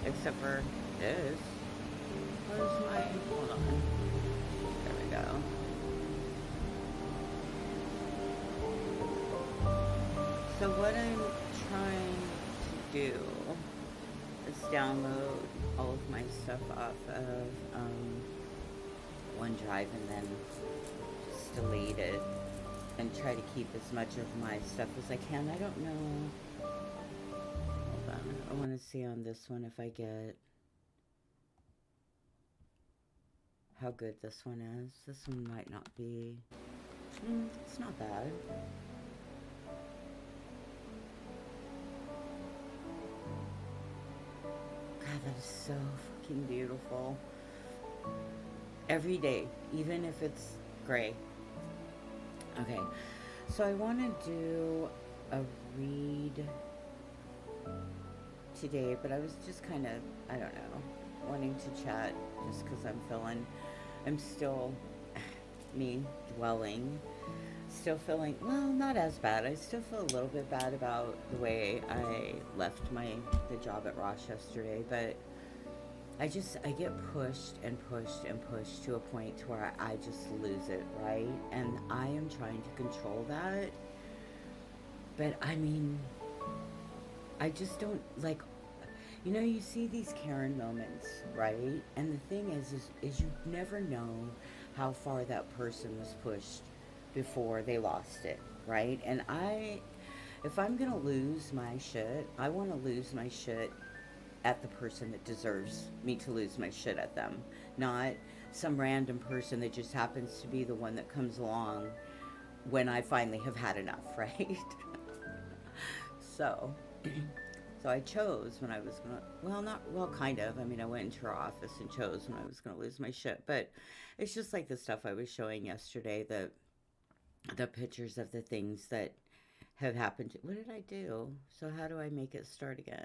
Except for this. Where's my... Hold on. There we go. So what I'm trying to do is download all of my stuff off of OneDrive and then just delete it and try to keep as much of my stuff as I can. I don't know. Hold on. I want to see on this one if I get how good this one is. This one might not be. It's not bad. God, that is so fucking beautiful. Every day, even if it's gray. Okay, so I want to do a read today, but I was just kind of, I don't know, wanting to chat just because I'm still me dwelling, still feeling, well, not as bad. I still feel a little bit bad about the way I left the job at Ross yesterday, but I get pushed and pushed and pushed to a point to where I just lose it, right? And I am trying to control that. But I mean, I just don't like, you see these Karen moments, right? And the thing is you never know how far that person was pushed before they lost it, right? And if I'm gonna lose my shit, I want to lose my shit at the person that deserves me to lose my shit at them, not some random person that just happens to be the one that comes along when I finally have had enough, right? so, so I chose when I was gonna, well, not, well, kind of. I mean, I went into her office and chose when I was gonna lose my shit, but it's just like the stuff I was showing yesterday, the pictures of the things that have happened to, what did I do? So how do I make it start again?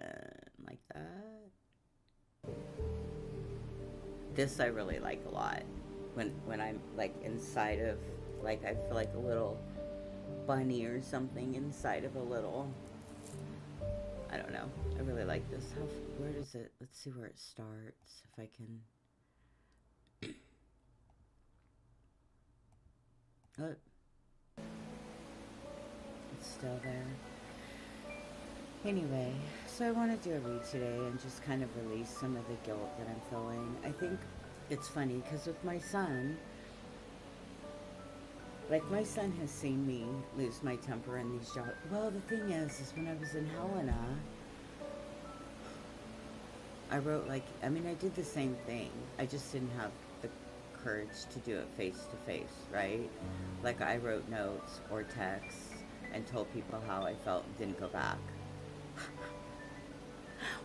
Like that? This I really like a lot. When I'm like inside of, like, I feel like a little bunny or something inside of a little, I don't know. I really like this. Where does it, let's see where it starts. If I can, oh, it's still there. Anyway, so I want to do a read today and just kind of release some of the guilt that I'm feeling. I think it's funny because with my son, like, my son has seen me lose my temper in these jobs. Well, the thing is when I was in Helena, I wrote, like, I mean, I did the same thing. I just didn't have the courage to do it face to face, right? Like, I wrote notes or texts and told people how I felt and didn't go back.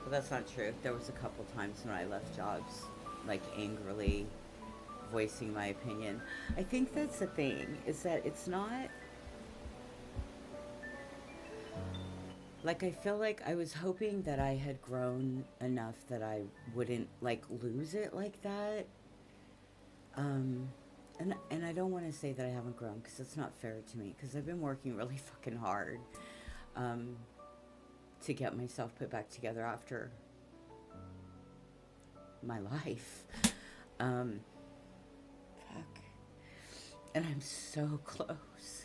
Well, that's not true. There was a couple times when I left jobs, like, angrily voicing my opinion. I think that's the thing, is that it's not, like, I feel like I was hoping that I had grown enough that I wouldn't, like, lose it like that. Um, and I don't want to say that I haven't grown, because it's not fair to me, because I've been working really fucking hard um, to get myself put back together after my life. Um, fuck. And I'm so close.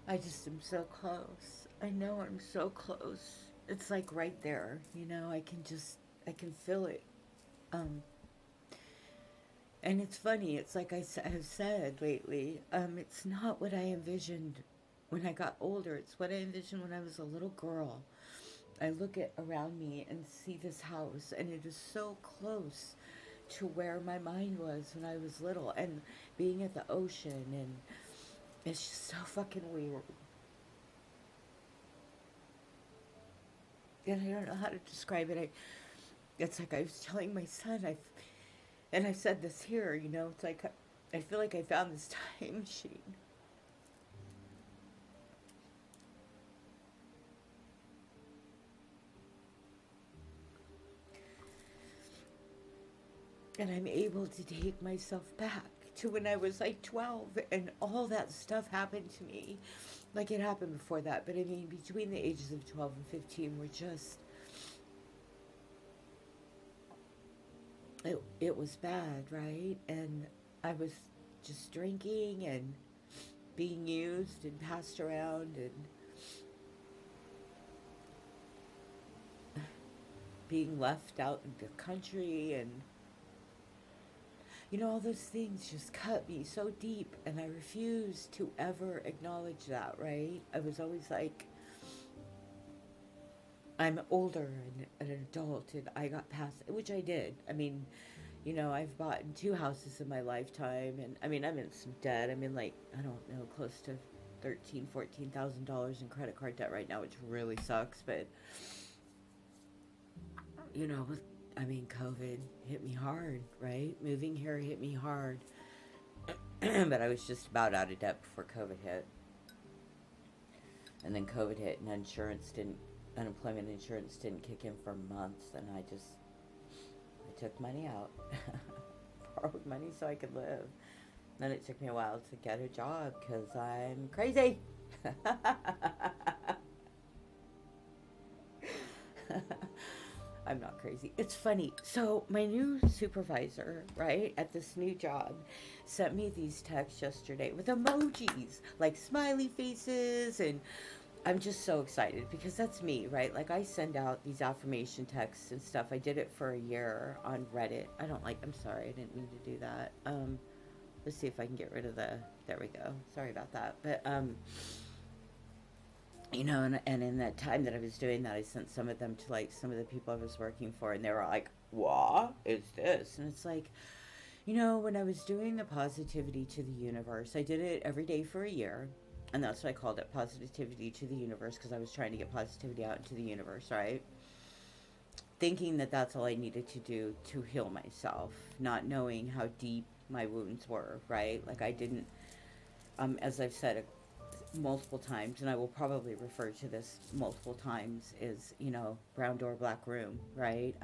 I just am so close. I know I'm so close. It's like right there, I can feel it. Um, and it's funny, it's like have said lately, it's not what I envisioned when I got older. It's what I envisioned when I was a little girl. I look at around me and see this house, and it is so close to where my mind was when I was little, and being at the ocean, and it's just so fucking weird. And I don't know how to describe it. It's like I was telling my son, and I said this here, it's like I feel like I found this time machine. And I'm able to take myself back to when I was like 12 and all that stuff happened to me. Like it happened before that, but I mean, between the ages of 12 and 15 were just, it was bad, right? And I was just drinking and being used and passed around and being left out in the country and all those things just cut me so deep, and I refused to ever acknowledge that, right? I was always like, I'm older and an adult, and I got past it, which I did. I mean, I've bought in 2 houses in my lifetime, and I mean, I'm in some debt. I'm in like, I don't know, close to $14,000 in credit card debt right now, which really sucks, but with I mean, COVID hit me hard, right? Moving here hit me hard. But I was just about out of debt before COVID hit. And then COVID hit and unemployment insurance didn't kick in for months. And I took money out. Borrowed money so I could live. Then it took me a while to get a job because I'm crazy. I'm not crazy. It's funny. So my new supervisor, right, at this new job, sent me these texts yesterday with emojis, like smiley faces, and I'm just so excited because that's me, right? Like I send out these affirmation texts and stuff. I did it for a year on Reddit. I'm sorry, I didn't mean to do that. Let's see if I can get rid of there we go. Sorry about that. But and in that time that I was doing that, I sent some of them to like some of the people I was working for, and they were like, "What is this?" And it's like, when I was doing the positivity to the universe, I did it every day for a year, and that's what I called it, positivity to the universe, because I was trying to get positivity out into the universe, right? Thinking that that's all I needed to do to heal myself, not knowing how deep my wounds were, right? Like I didn't, as I've said multiple times, and I will probably refer to this multiple times, is brown door black room, right?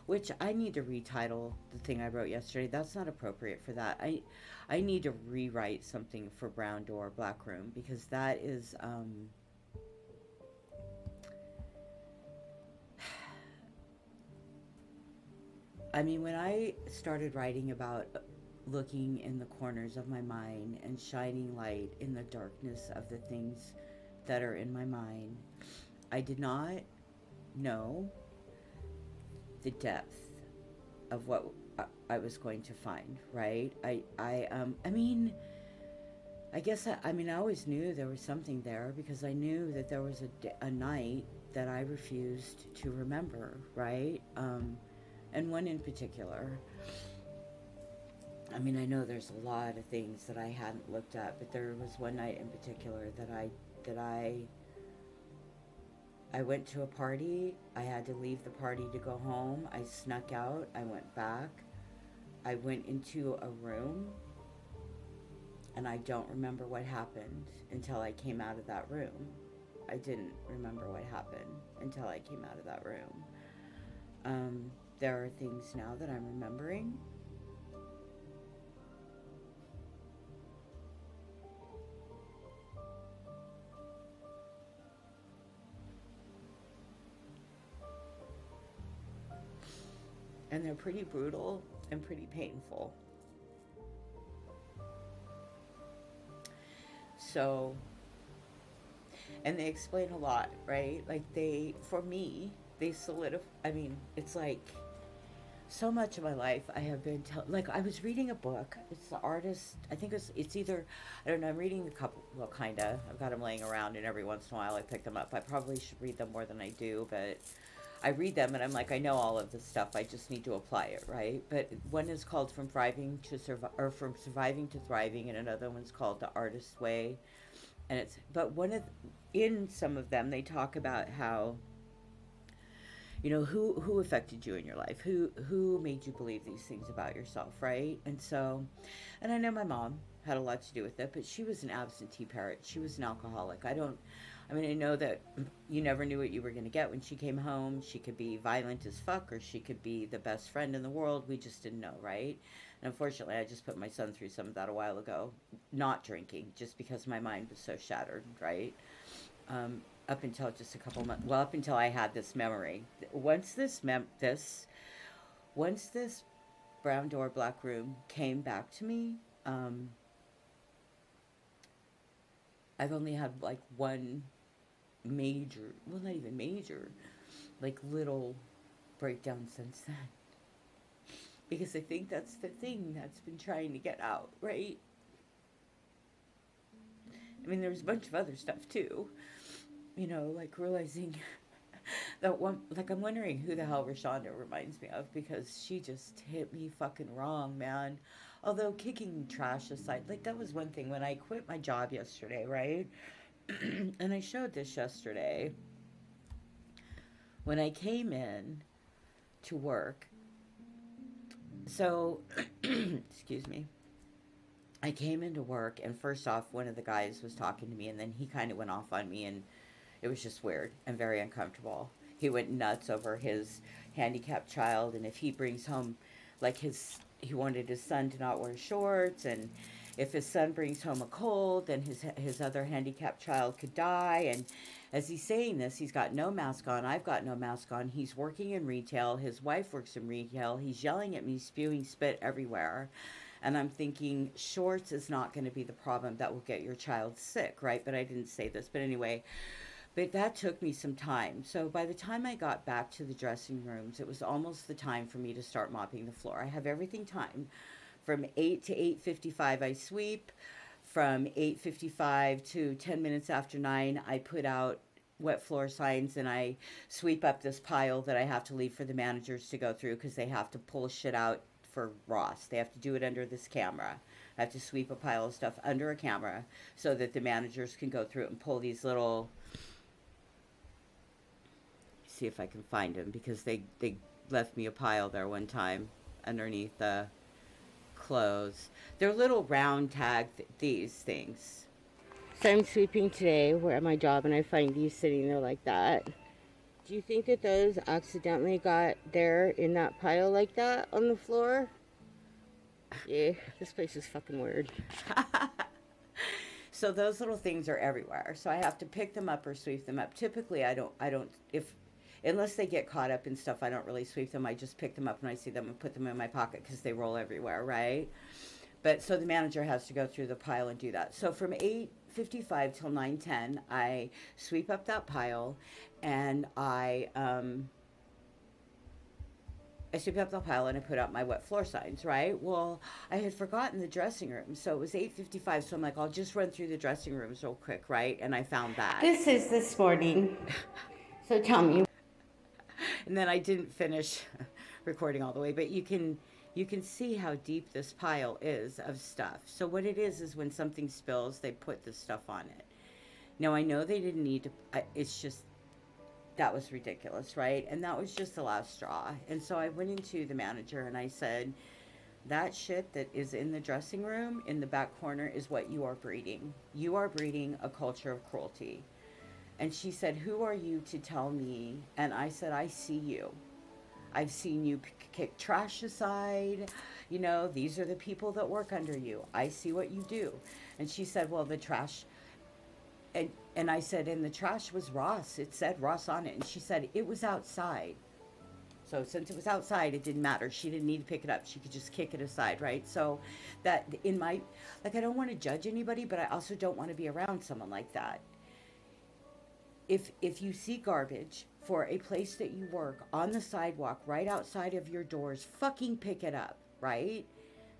Which I need to retitle the thing I wrote yesterday. That's not appropriate for that. I need to rewrite something for brown door black room, because that is I mean, when I started writing about looking in the corners of my mind and shining light in the darkness of the things that are in my mind, I did not know the depth of what I was going to find, right? I mean, I guess I mean, I always knew there was something there because I knew that there was a night that I refused to remember, right? And one in particular. I mean, I know there's a lot of things that I hadn't looked at, but there was one night in particular that I went to a party. I had to leave the party to go home. I snuck out. I went back. I went into a room, and I don't remember what happened until I came out of that room. I didn't remember what happened until I came out of that room. There are things now that I'm remembering. And they're pretty brutal and pretty painful. So, and they explain a lot, right? Like for me, they solidify, I mean, it's like so much of my life I have been like I was reading a book. It's the artist. I think it's either, I don't know. I'm reading a couple. Well, kinda. I've got them laying around, and every once in a while I pick them up. I probably should read them more than I do, but I read them and I'm like, I know all of this stuff. I just need to apply it, right? But one is called From Thriving to From Surviving to Thriving, and another one's called The Artist's Way. And it's but in some of them they talk about how who affected you in your life, who made you believe these things about yourself, right? And I know my mom had a lot to do with it, but she was an absentee parent. She was an alcoholic. I I mean, I know that you never knew what you were going to get when she came home. She could be violent as fuck, or she could be the best friend in the world. We just didn't know, right? And unfortunately, I just put my son through some of that a while ago, not drinking, just because my mind was so shattered, right? Up until just a couple months, well, up until I had this memory. Once this brown door, black room came back to me, I've only had like one major, well, not even major, like little breakdown since then. Because I think that's the thing that's been trying to get out, right? I mean, there's a bunch of other stuff too. You know, like realizing that one, like I'm wondering who the hell Rashonda reminds me of because she just hit me fucking wrong, man. Although kicking trash aside, like that was one thing when I quit my job yesterday, right? And I showed this yesterday. When I came in to work, so, excuse me, I came into work, and first off, one of the guys was talking to me, and then he kind of went off on me, and it was just weird and very uncomfortable. He went nuts over his handicapped child, and if he brings home, like he wanted his son to not wear shorts, and if his son brings home a cold, then his other handicapped child could die. And as he's saying this, he's got no mask on. I've got no mask on. He's working in retail. His wife works in retail. He's yelling at me, spewing spit everywhere. And I'm thinking, shorts is not going to be the problem that will get your child sick, right? But I didn't say this. But anyway, but that took me some time. So by the time I got back to the dressing rooms, it was almost the time for me to start mopping the floor. I have everything timed. From 8 to 8:55, I sweep. From 8:55 to 10 minutes after 9, I put out wet floor signs and I sweep up this pile that I have to leave for the managers to go through because they have to pull shit out for Ross. They have to do it under this camera. I have to sweep a pile of stuff under a camera so that the managers can go through it and pull these little, see if I can find them because they left me a pile there one time underneath the clothes. They're little round tag these things. So I'm sweeping today. We're at my job and I find these sitting there like that. Do you think that those accidentally got there in that pile like that on the floor? Yeah, this place is fucking weird. So those little things are everywhere. So I have to pick them up or sweep them up. Typically I don't, if unless they get caught up in stuff, I don't really sweep them. I just pick them up when I see them and put them in my pocket because they roll everywhere, right? But so the manager has to go through the pile and do that. So from 8:55 till 9:10, I sweep up that pile and I sweep up the pile and I put out my wet floor signs, right? Well, I had forgotten the dressing room. So it was 8:55, so I'm like, I'll just run through the dressing rooms real quick, right? And I found that. This is this morning. So tell me. And then I didn't finish recording all the way, but you can see how deep this pile is of stuff. So what it is when something spills, they put this stuff on it. Now I know they didn't need to, it's just, that was ridiculous, right? And that was just the last straw. And so I went into the manager and I said, that shit that is in the dressing room in the back corner is what you are breeding. You are breeding a culture of cruelty. And she said, who are you to tell me? And I said, I see you. I've seen you kick trash aside. You know, these are the people that work under you. I see what you do. And she said, well, the trash. And I said, and the trash was Ross. It said Ross on it. And she said, it was outside. So since it was outside, it didn't matter. She didn't need to pick it up. She could just kick it aside, right? So that in my, like, I don't want to judge anybody, but I also don't want to be around someone like that. If you see garbage for a place that you work on the sidewalk right outside of your doors, fucking pick it up, right?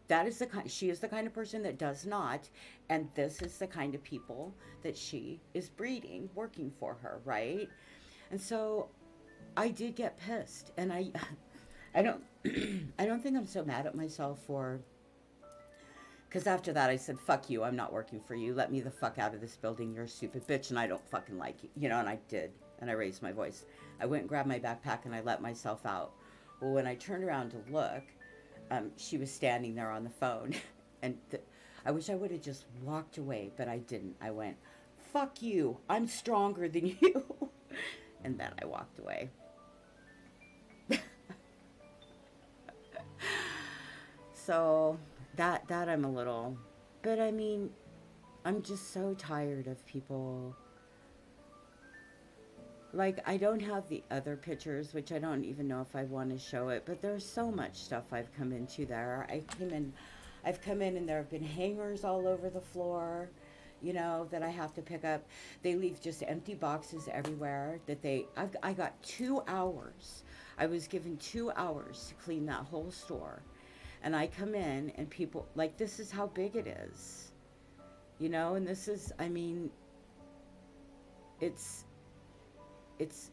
That is she is the kind of person that does not, and this is the kind of people that she is breeding working for her, right? And so I did get pissed, and I don't I don't think I'm so mad at myself for, because after that I said, fuck you, I'm not working for you, let me the fuck out of this building, you're a stupid bitch and I don't fucking like you, you know. And I did, and I raised my voice. I went and grabbed my backpack and I let myself out. Well, when I turned around to look, she was standing there on the phone. And I wish I would have just walked away, but I didn't. I went, fuck you. I'm stronger than you. And then I walked away. So that I'm a little, but I mean, I'm just so tired of people. Like, I don't have the other pictures, which I don't even know if I want to show it, but there's so much stuff I've come into there. I've come in and there have been hangers all over the floor, that I have to pick up. They leave just empty boxes everywhere I got 2 hours. I was given 2 hours to clean that whole store. And I come in and people, like, this is how big it is, and this is, I mean, it's,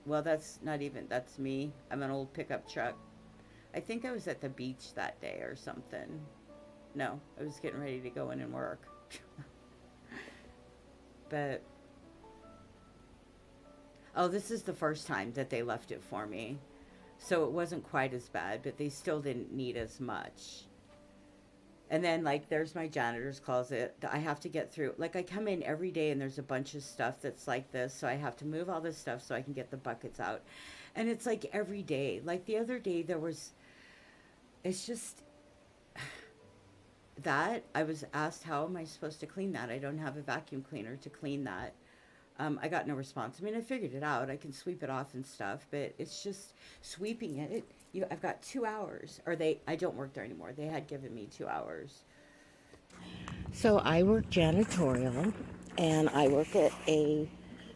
well, that's not even, that's me. I'm an old pickup truck. I think I was at the beach that day or something. No, I was getting ready to go in and work. But, oh, this is the first time that they left it for me. So it wasn't quite as bad, but they still didn't need as much. And then, like, there's my janitor's closet. I have to get through. Like, I come in every day and there's a bunch of stuff that's like this. So I have to move all this stuff so I can get the buckets out. And it's like every day. Like, the other day, it's just that. I was asked, how am I supposed to clean that? I don't have a vacuum cleaner to clean that. I got no response. I mean, I figured it out. I can sweep it off and stuff, but it's just sweeping it. I've got 2 hours, or I don't work there anymore. They had given me 2 hours. So I work janitorial, and I work at a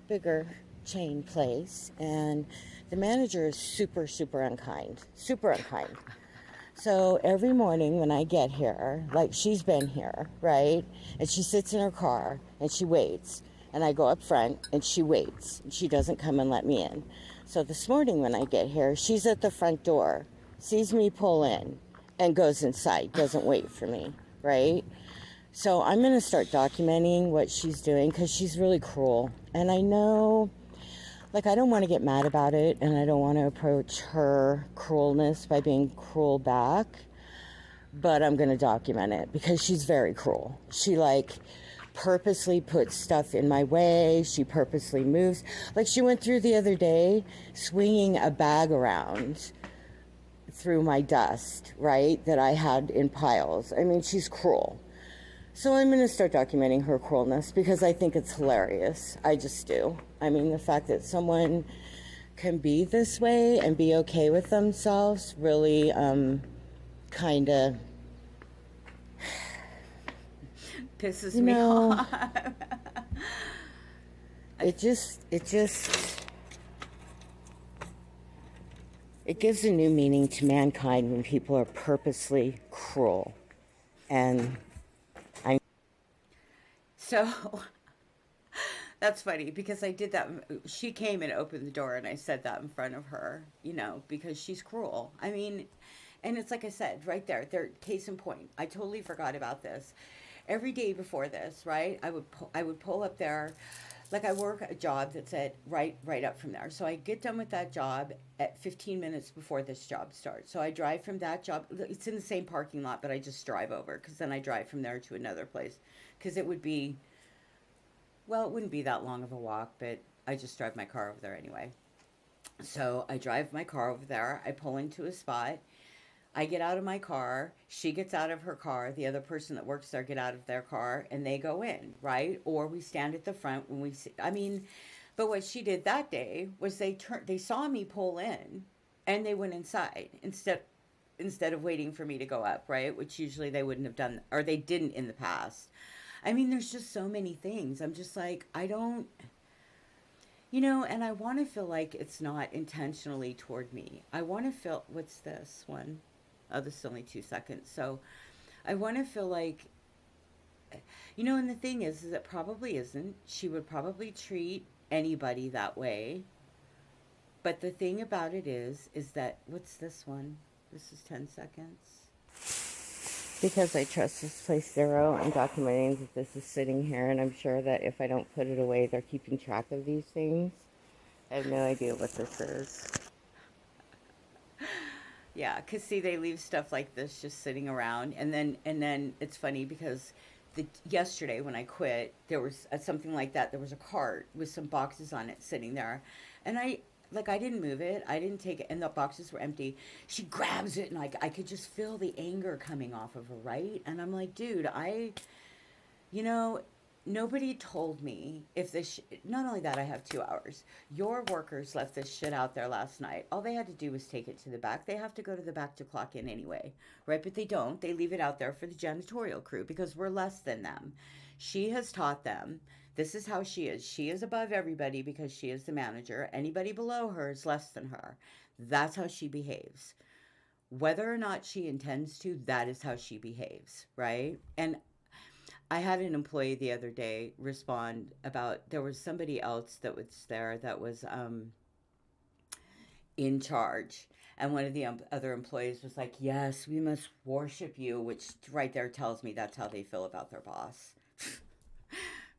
bigger chain place, and the manager is super, super unkind. Super unkind. So every morning when I get here, like, she's been here, right? And she sits in her car, and she waits. And I go up front, and she waits. She doesn't come and let me in. So this morning when I get here, she's at the front door, sees me pull in, and goes inside, doesn't wait for me, right? So I'm going to start documenting what she's doing, because she's really cruel. And I know, like, I don't want to get mad about it, and I don't want to approach her cruelness by being cruel back. But I'm going to document it, because she's very cruel. She, like, purposely puts stuff in my way. She purposely moves. Like, she went through the other day swinging a bag around through my dust, right, that I had in piles. I mean, she's cruel. So I'm going to start documenting her cruelness, because I think it's hilarious. I just do. I mean, the fact that someone can be this way and be okay with themselves really kind of pisses me off. It gives a new meaning to mankind when people are purposely cruel. And so that's funny, because I did that. She came and opened the door, and I said that in front of her, because she's cruel. I mean, and it's like I said, right there, case in point. I totally forgot about this. Every day before this, right, I would pull up there, like, I work a job that's at right up from there. So I get done with that job at 15 minutes before this job starts. So I drive from that job. It's in the same parking lot, but I just drive over, because then I drive from there to another place, because it wouldn't be that long of a walk, but I just drive my car over there anyway. So I drive my car over there. I pull into a spot. I get out of my car, she gets out of her car, the other person that works there get out of their car, and they go in, right? Or we stand at the front when we see, I mean, but what she did that day was they saw me pull in, and they went inside instead of waiting for me to go up, right? Which usually they wouldn't have done, or they didn't in the past. I mean, there's just so many things. I'm just like, I don't, and I want to feel like it's not intentionally toward me. I want to feel, what's this one? Oh, this is only 2 seconds. So I want to feel like, and the thing is it probably isn't. She would probably treat anybody that way. But the thing about it is that, what's this one? This is 10 seconds. Because I trust this place zero, I'm documenting that this is sitting here, and I'm sure that if I don't put it away, they're keeping track of these things. I have no idea what this is. Yeah, because see, they leave stuff like this just sitting around, and then it's funny because yesterday when I quit, there was something like that. There was a cart with some boxes on it sitting there, and I didn't move it. I didn't take it, and the boxes were empty. She grabs it, and I could just feel the anger coming off of her, right? And I'm like, dude, you know, nobody told me if this. Not only that, I have 2 hours. Your workers left this shit out there last night. All they had to do was take it to the back. They have to go to the back to clock in anyway, right? But they don't. They leave it out there for the janitorial crew because we're less than them. She has taught them. This is how she is. She is above everybody because she is the manager. Anybody below her is less than her. That's how she behaves. Whether or not she intends to, that is how she behaves, right? And I had an employee the other day respond about there was somebody else that was there that was in charge. And one of the other employees was like, yes, we must worship you, which right there tells me that's how they feel about their boss.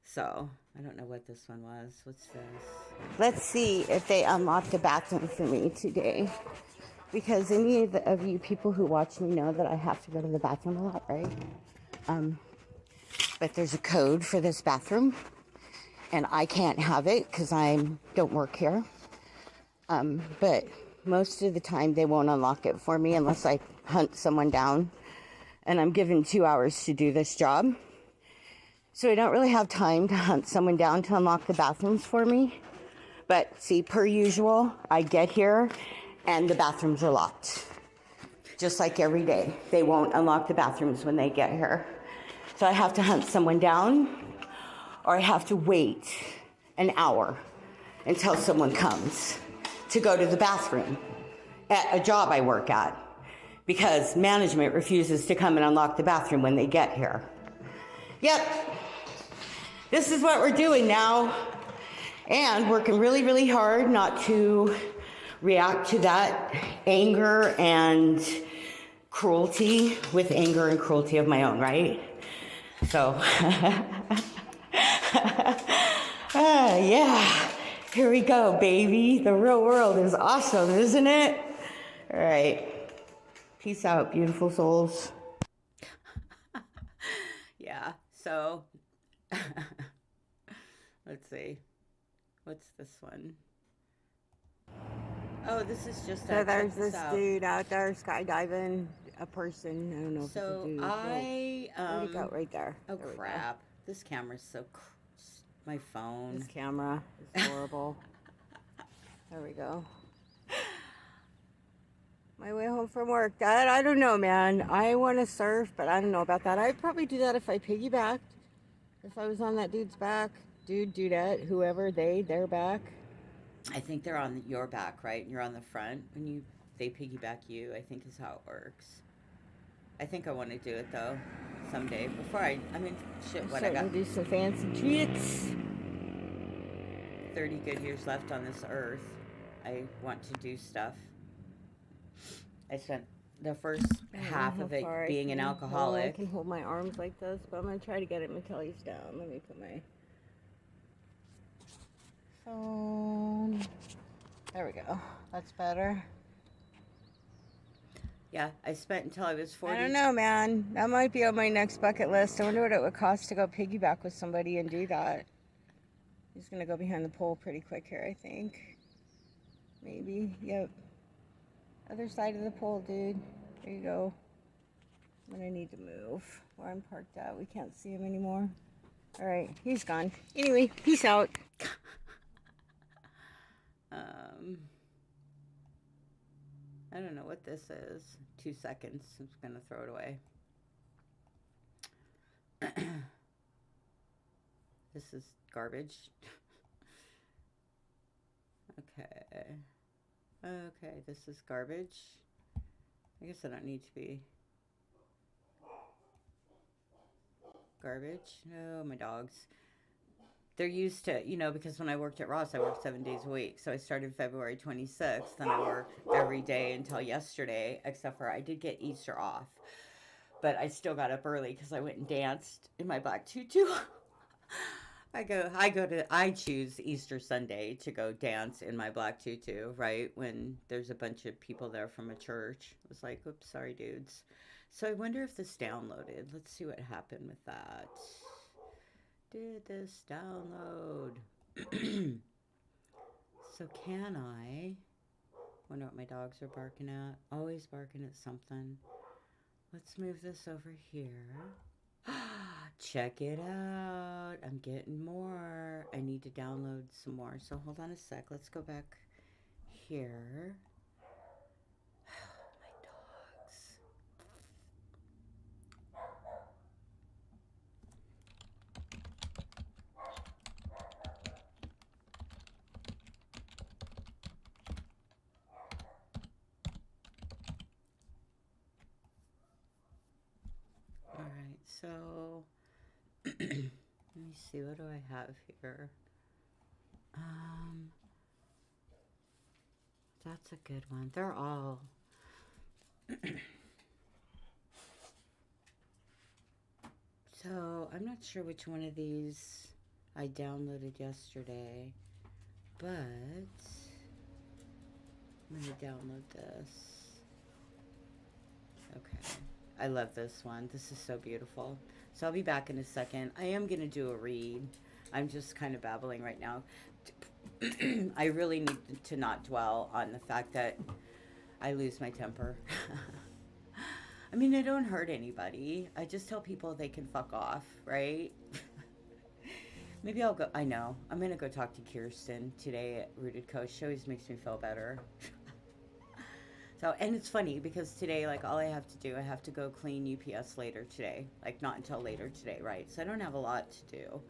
So, I don't know what this one was. What's this? Let's see if they unlock the bathroom for me today. Because any of you people who watch me know that I have to go to the bathroom a lot, right? But there's a code for this bathroom. And I can't have it because I don't work here. But most of the time they won't unlock it for me unless I hunt someone down. And I'm given 2 hours to do this job. So I don't really have time to hunt someone down to unlock the bathrooms for me. But see, per usual, I get here and the bathrooms are locked. Just like every day. They won't unlock the bathrooms when they get here. So I have to hunt someone down or I have to wait an hour until someone comes to go to the bathroom at a job I work at because management refuses to come and unlock the bathroom when they get here. Yep. This is what we're doing now, and working really, really hard not to react to that anger and cruelty with anger and cruelty of my own, right? So, yeah, here we go, baby. The real world is awesome, isn't it? All right. Peace out, beautiful souls. Yeah, so... Let's see. What's this one? Oh, this is just so there's this dude out there skydiving, a person. I don't know if it's a dude. Where'd he go? Right there. Oh, there crap. This camera's so... my phone. This camera is horrible. There we go. My way home from work. Dad, I don't know, man. I want to surf, but I don't know about that. I'd probably do that if I piggybacked. If I was on that dude's back. Dudette, whoever, their back. I think they're on your back, right? And you're on the front. When they piggyback you, I think is how it works. I think I want to do it, though, someday. Before I mean, shit, what I got. Do some fancy tricks. 30 good years left on this earth. I want to do stuff. I spent the first half of it being an alcoholic. I can hold my arms like this, but I'm going to try to get him until he's down. Let me put my phone. There we go. That's better. Yeah, I spent until I was 40. I don't know, man. That might be on my next bucket list. I wonder what it would cost to go piggyback with somebody and do that. He's going to go behind the pole pretty quick here, I think. Maybe. Yep. Other side of the pole, dude. There you go. I'm going to need to move where I'm parked at. We can't see him anymore. All right. He's gone. Anyway, peace out. I don't know what this is. 2 seconds. I'm just going to throw it away. This is garbage. Okay. Okay, this is garbage. I guess I don't need to be. Garbage. Oh, my dogs. They're used to, because when I worked at Ross, I worked 7 days a week. So I started February 26th, and I worked every day until yesterday, except for I did get Easter off. But I still got up early because I went and danced in my black tutu. I choose Easter Sunday to go dance in my black tutu, right? When there's a bunch of people there from a church. It was like, oops, sorry, dudes. So I wonder if this downloaded. Let's see what happened with that. Did this download? So can I? Wonder what my dogs are barking at. Always barking at something. Let's move this over here. Check it out. I'm getting more. I need to download some more. So hold on a sec. Let's go back here. My dogs. All right, so let me see. What do I have here? Um, that's a good one. They're all. So I'm not sure which one of these I downloaded yesterday, but I'm gonna download this. Okay. I love this one. This is so beautiful. So I'll be back in a second. I am gonna do a read. I'm just kind of babbling right now. I really need to not dwell on the fact that I lose my temper. I mean, I don't hurt anybody. I just tell people they can fuck off, right? Maybe I'll go. I know. I'm going to go talk to Kirsten today at Rooted Coast. She always makes me feel better. So, and it's funny because today, like, all I have to do, I have to go clean UPS later today. Like, not until later today, right? So I don't have a lot to do.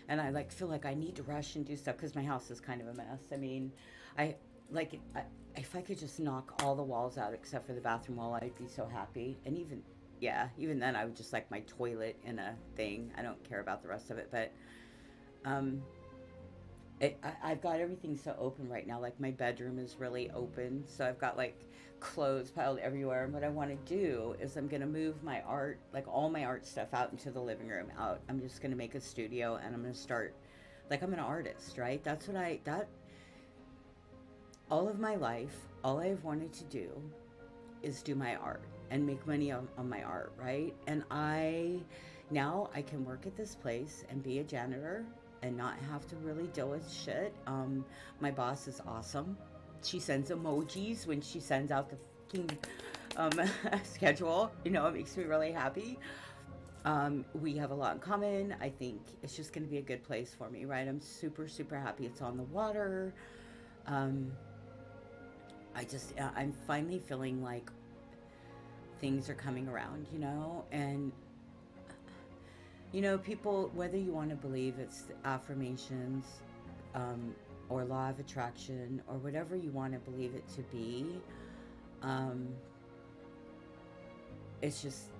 And I, like, feel like I need to rush and do stuff because my house is kind of a mess. I mean, if I could just knock all the walls out except for the bathroom wall, I'd be so happy. And even, yeah, even then I would just like my toilet in a thing. I don't care about the rest of it. But um, I've got everything so open right now. Like my bedroom is really open. So I've got like clothes piled everywhere. And what I want to do is I'm going to move my art, like all my art stuff out into the living room out. I'm just going to make a studio and I'm going to start, like I'm an artist, right? That's what all of my life, all I've wanted to do is do my art and make money on my art, right? And now I can work at this place and be a janitor and not have to really deal with shit. My boss is awesome. She sends emojis when she sends out the schedule. You know, it makes me really happy. We have a lot in common. I think it's just going to be a good place for me, right? I'm super, super happy it's on the water. I'm finally feeling like things are coming around, you know, and you know, people, whether you want to believe it's affirmations, or law of attraction, or whatever you want to believe it to be, it's just,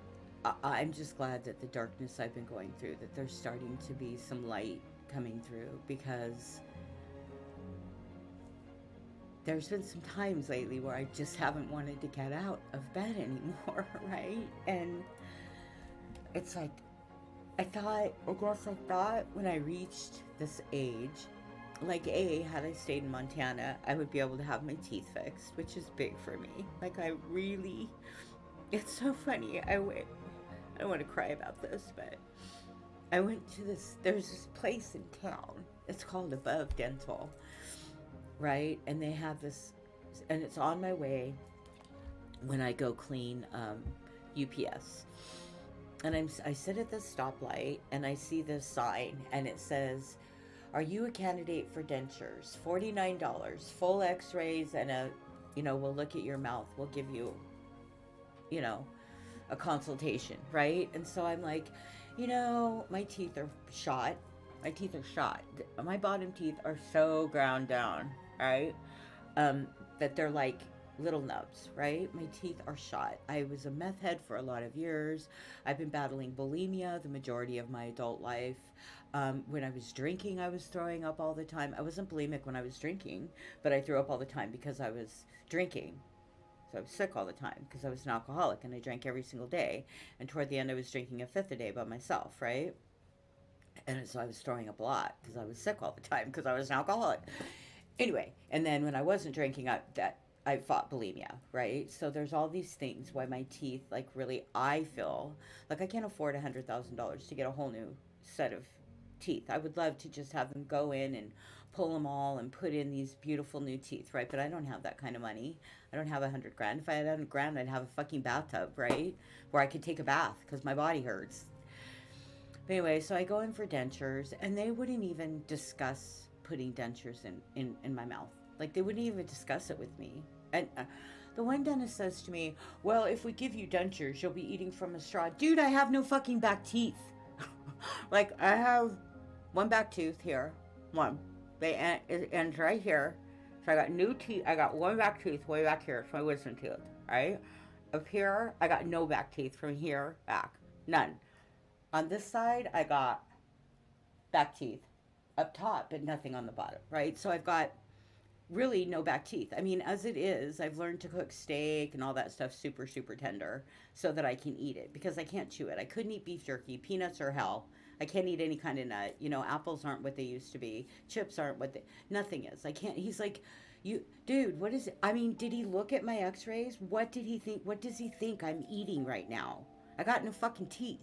I'm just glad that the darkness I've been going through, that there's starting to be some light coming through, because there's been some times lately where I just haven't wanted to get out of bed anymore, right? And it's like, I thought when I reached this age, like had I stayed in Montana, I would be able to have my teeth fixed, which is big for me. Like it's so funny. I don't want to cry about this, but I went to there's this place in town. It's called Above Dental, right? And they have this, and it's on my way when I go clean UPS. And I sit at this stoplight and I see this sign and it says, "Are you a candidate for dentures? $49, full x-rays and we'll look at your mouth. We'll give you, a consultation," right? And so I'm like, my teeth are shot. My teeth are shot. My bottom teeth are so ground down, right? That they're like little nubs, right? My teeth are shot. I was a meth head for a lot of years. I've been battling bulimia the majority of my adult life. When I was drinking, I was throwing up all the time. I wasn't bulimic when I was drinking, but I threw up all the time because I was drinking. So I was sick all the time because I was an alcoholic and I drank every single day. And toward the end, I was drinking a fifth a day by myself, right? And so I was throwing up a lot because I was sick all the time because I was an alcoholic. Anyway, and then when I wasn't drinking, I fought bulimia, right? So there's all these things why my teeth, like, really, I feel like I can't afford $100,000 to get a whole new set of teeth. I would love to just have them go in and pull them all and put in these beautiful new teeth, right? But I don't have that kind of money. I don't have 100 grand. If I had 100 grand, I'd have a fucking bathtub, right? Where I could take a bath because my body hurts. But anyway, so I go in for dentures, and they wouldn't even discuss putting dentures in my mouth. Like, they wouldn't even discuss it with me. And the one dentist says to me, well, if we give you dentures, you'll be eating from a straw. Dude, I have no fucking back teeth. Like, I have one back tooth here. One. It ends right here. So I got new teeth. I got one back tooth way back here. It's my wisdom tooth, right? Up here, I got no back teeth from here back. None. On this side, I got back teeth up top, but nothing on the bottom, right? So I've got really no back teeth. I mean, as it is, I've learned to cook steak and all that stuff super, super tender so that I can eat it because I can't chew it. I couldn't eat beef jerky. Peanuts are hell. I can't eat any kind of nut. You know, apples aren't what they used to be. Chips aren't what they, nothing is. I can't, he's like, you, dude, what is it? I mean, did he look at my x-rays? What did he think? What does he think I'm eating right now? I got no fucking teeth.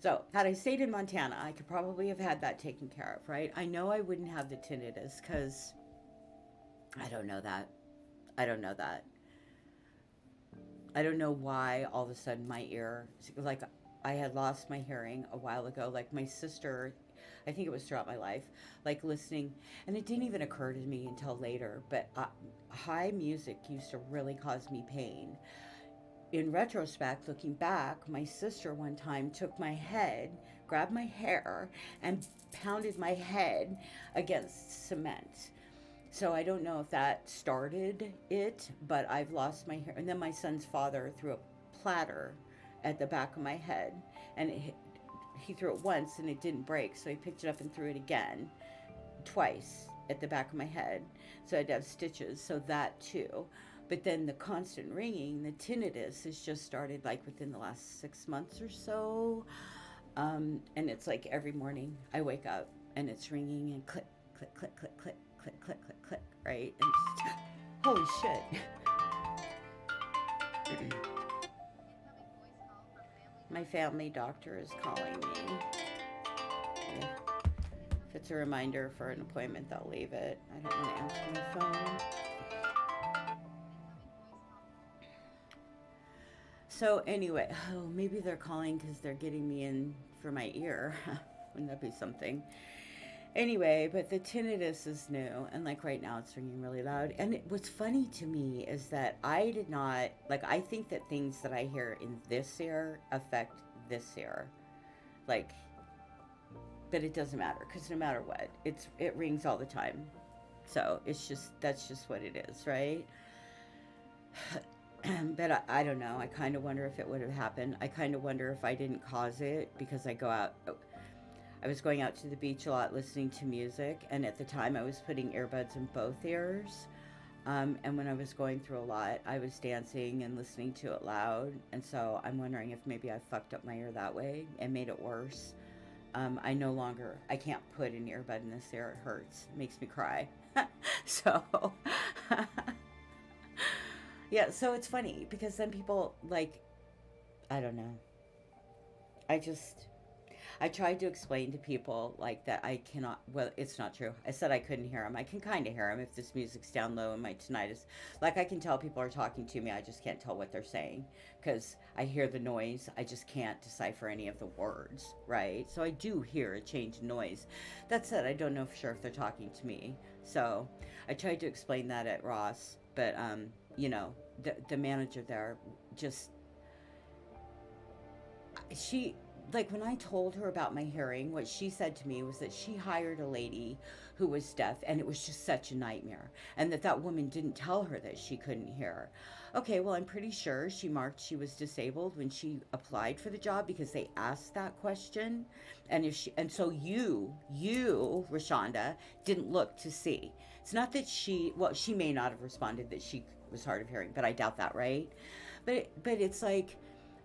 So, had I stayed in Montana, I could probably have had that taken care of, right? I know I wouldn't have the tinnitus because I don't know that. I don't know that. I don't know why all of a sudden my ear, like, I had lost my hearing a while ago. Like, my sister, I think it was throughout my life, like, listening, and it didn't even occur to me until later, but high music used to really cause me pain. In retrospect, looking back, my sister one time took my head, grabbed my hair, and pounded my head against cement. So I don't know if that started it, but I've lost my hair. And then my son's father threw a platter at the back of my head, and he threw it once and it didn't break, so he picked it up and threw it again, twice at the back of my head. So I'd have stitches, so that too. But then the constant ringing, the tinnitus, has just started like within the last 6 months or so. And it's like every morning I wake up and it's ringing and click, click, click, click, click, click, click, click, click, right? And just, holy shit. My family doctor is calling me. If it's a reminder for an appointment, they'll leave it. I don't want to answer my phone. So anyway, oh, maybe they're calling because they're getting me in for my ear. Wouldn't that be something? Anyway, but the tinnitus is new, and like right now it's ringing really loud. And what's funny to me is that I did not, like, I think that things that I hear in this ear affect this ear. Like, but it doesn't matter because no matter what, it rings all the time. So that's just what it is, right? But I don't know. I kind of wonder if it would have happened. I kind of wonder if I didn't cause it because I was going out to the beach a lot listening to music, and at the time I was putting earbuds in both ears. And when I was going through a lot, I was dancing and listening to it loud. And so I'm wondering if maybe I fucked up my ear that way and made it worse. I can't put an earbud in this ear. It hurts. It makes me cry. So... Yeah, so it's funny because then people, like, I don't know. I tried to explain to people, like, that I cannot, well, it's not true. I said I couldn't hear them. I can kind of hear them if this music's down low and my tinnitus. Like, I can tell people are talking to me. I just can't tell what they're saying because I hear the noise. I just can't decipher any of the words, right? So I do hear a change in noise. That said, I don't know for sure if they're talking to me. So I tried to explain that at Ross, but, you know, the manager there just, like, when I told her about my hearing, what she said to me was that she hired a lady who was deaf, and it was just such a nightmare, and that woman didn't tell her that she couldn't hear. Okay, well, I'm pretty sure she marked she was disabled when she applied for the job because they asked that question, and so you, Rashonda, didn't look to see. It's not that she may not have responded that she was hard of hearing, but I doubt that, right? But it's like,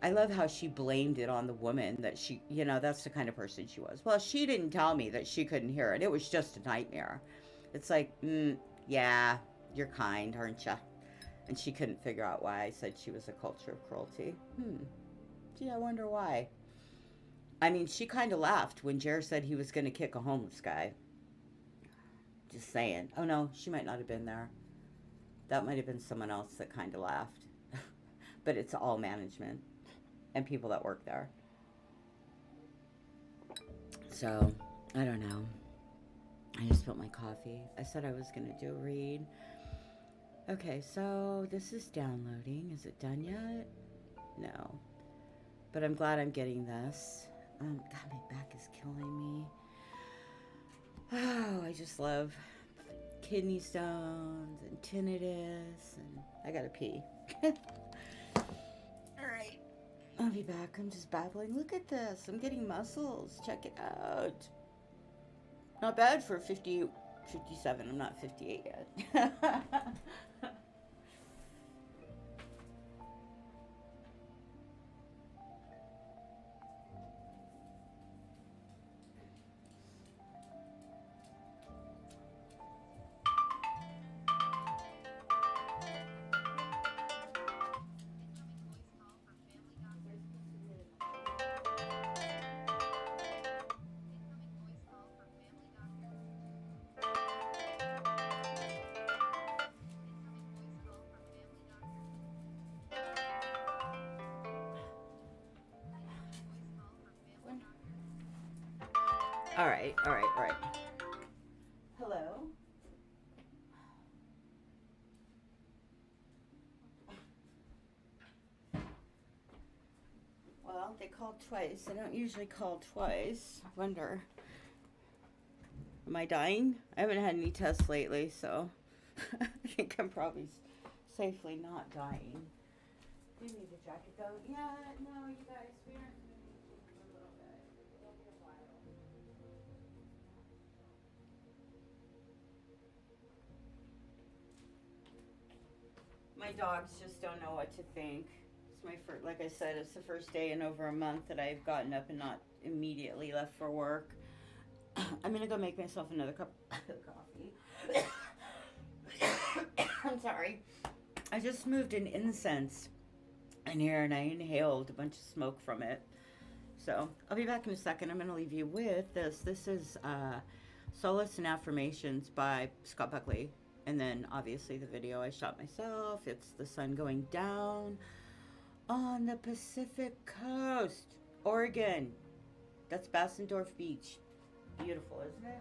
I love how she blamed it on the woman that she, that's the kind of person she was. Well, she didn't tell me that she couldn't hear it. It was just a nightmare. It's like, yeah, you're kind, aren't you? And she couldn't figure out why I said she was a culture of cruelty. Gee, I wonder why. I mean, she kind of laughed when Jer said he was going to kick a homeless guy. Just saying. Oh no, she might not have been there. That might have been someone else that kind of laughed. But it's all management and people that work there. So, I don't know. I just spilled my coffee. I said I was going to do a read. Okay, so this is downloading. Is it done yet? No. But I'm glad I'm getting this. God, my back is killing me. Oh, I just love kidney stones and tinnitus, and I gotta pee. Alright. I'll be back. I'm just babbling. Look at this. I'm getting muscles. Check it out. Not bad for 50, 57. I'm not 58 yet. All right. Hello? Well, they called twice. I don't usually call twice. I wonder. Am I dying? I haven't had any tests lately, so I think I'm probably safely not dying. Do you need the jacket though? Yeah, no, you guys, we aren't going to need you for a little bit. It'll be a while. My dogs just don't know what to think. It's my first, like I said, it's the first day in over a month that I've gotten up and not immediately left for work. I'm gonna go make myself another cup of coffee. I'm sorry. I just moved an incense in here and I inhaled a bunch of smoke from it. So I'll be back in a second. I'm gonna leave you with this. This is Solace and Affirmations by Scott Buckley. And then obviously the video I shot myself. It's the sun going down on the Pacific Coast, Oregon. That's Bassendorf Beach. Beautiful, isn't it?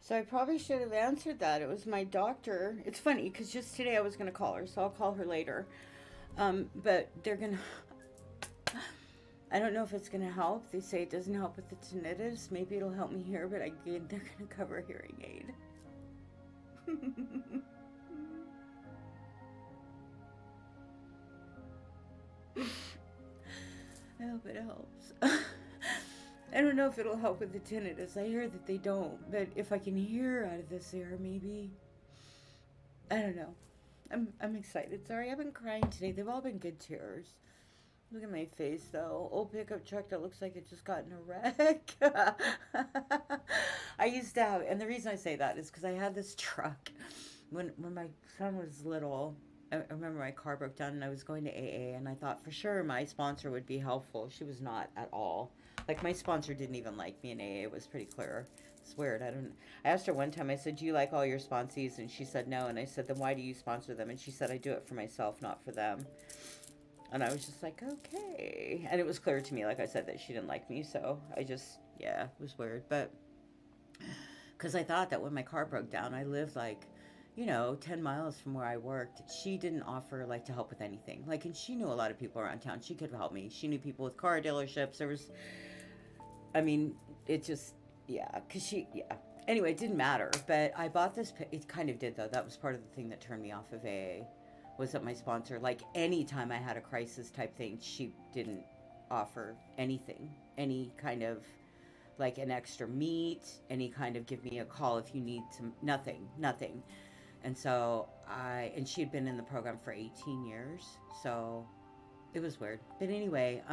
So I probably should have answered that. It was my doctor. It's funny because just today I was going to call her, so I'll call her later. But they're going to. I don't know if it's going to help. They say it doesn't help with the tinnitus. Maybe it'll help me hear, but they're going to cover a hearing aid. I hope it helps. I don't know if it'll help with the tinnitus. I hear that they don't, but if I can hear out of this air, maybe. I don't know. I'm excited. Sorry, I've been crying today. They've all been good tears. Look at my face, though. Old pickup truck that looks like it just got in a wreck. I used to have, and the reason I say that is because I had this truck when my son was little. I remember my car broke down and I was going to AA, and I thought for sure my sponsor would be helpful. She was not at all. Like, my sponsor didn't even like me in AA. It was pretty clear. It's weird. I asked her one time, I said, do you like all your sponsees? And she said no. And I said, then why do you sponsor them? And she said, I do it for myself, not for them. And I was just like, okay. And it was clear to me, like I said, that she didn't like me. So I just, yeah, it was weird. But because I thought that when my car broke down, I lived like, 10 miles from where I worked. She didn't offer like to help with anything. Like, and she knew a lot of people around town. She could help me. She knew people with car dealerships. There was, I mean, it just, yeah, because yeah. Anyway, it didn't matter. But I bought this, it kind of did though. That was part of the thing that turned me off of AA. Was that my sponsor, like anytime I had a crisis type thing, she didn't offer anything, any kind of like an extra meet, any kind of give me a call if you need some, nothing. And so and she had been in the program for 18 years. So it was weird. But anyway,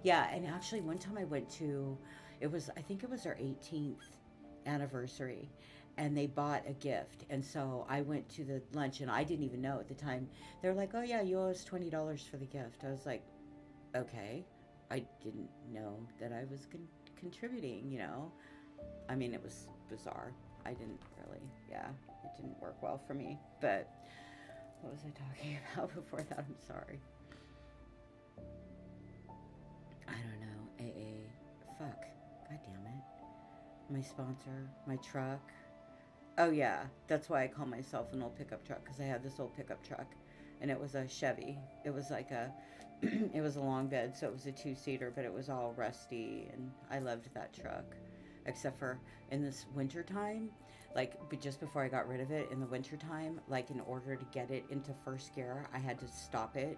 yeah. And actually one time I went to, I think it was our 18th anniversary, and they bought a gift. And so I went to the lunch, and I didn't even know at the time. They were like, oh yeah, you owe us $20 for the gift. I was like, okay. I didn't know that I was contributing, I mean, it was bizarre. I didn't really, yeah, it didn't work well for me. But what was I talking about before that? I'm sorry. I don't know. AA. Fuck. God damn it. My sponsor, my truck. Oh yeah, that's why I call myself an old pickup truck, because I had this old pickup truck, and it was a Chevy. It was like it was a long bed, so it was a 2-seater, but it was all rusty, and I loved that truck, except for in this winter time, but just before I got rid of it, in the winter time, like in order to get it into first gear, I had to stop it,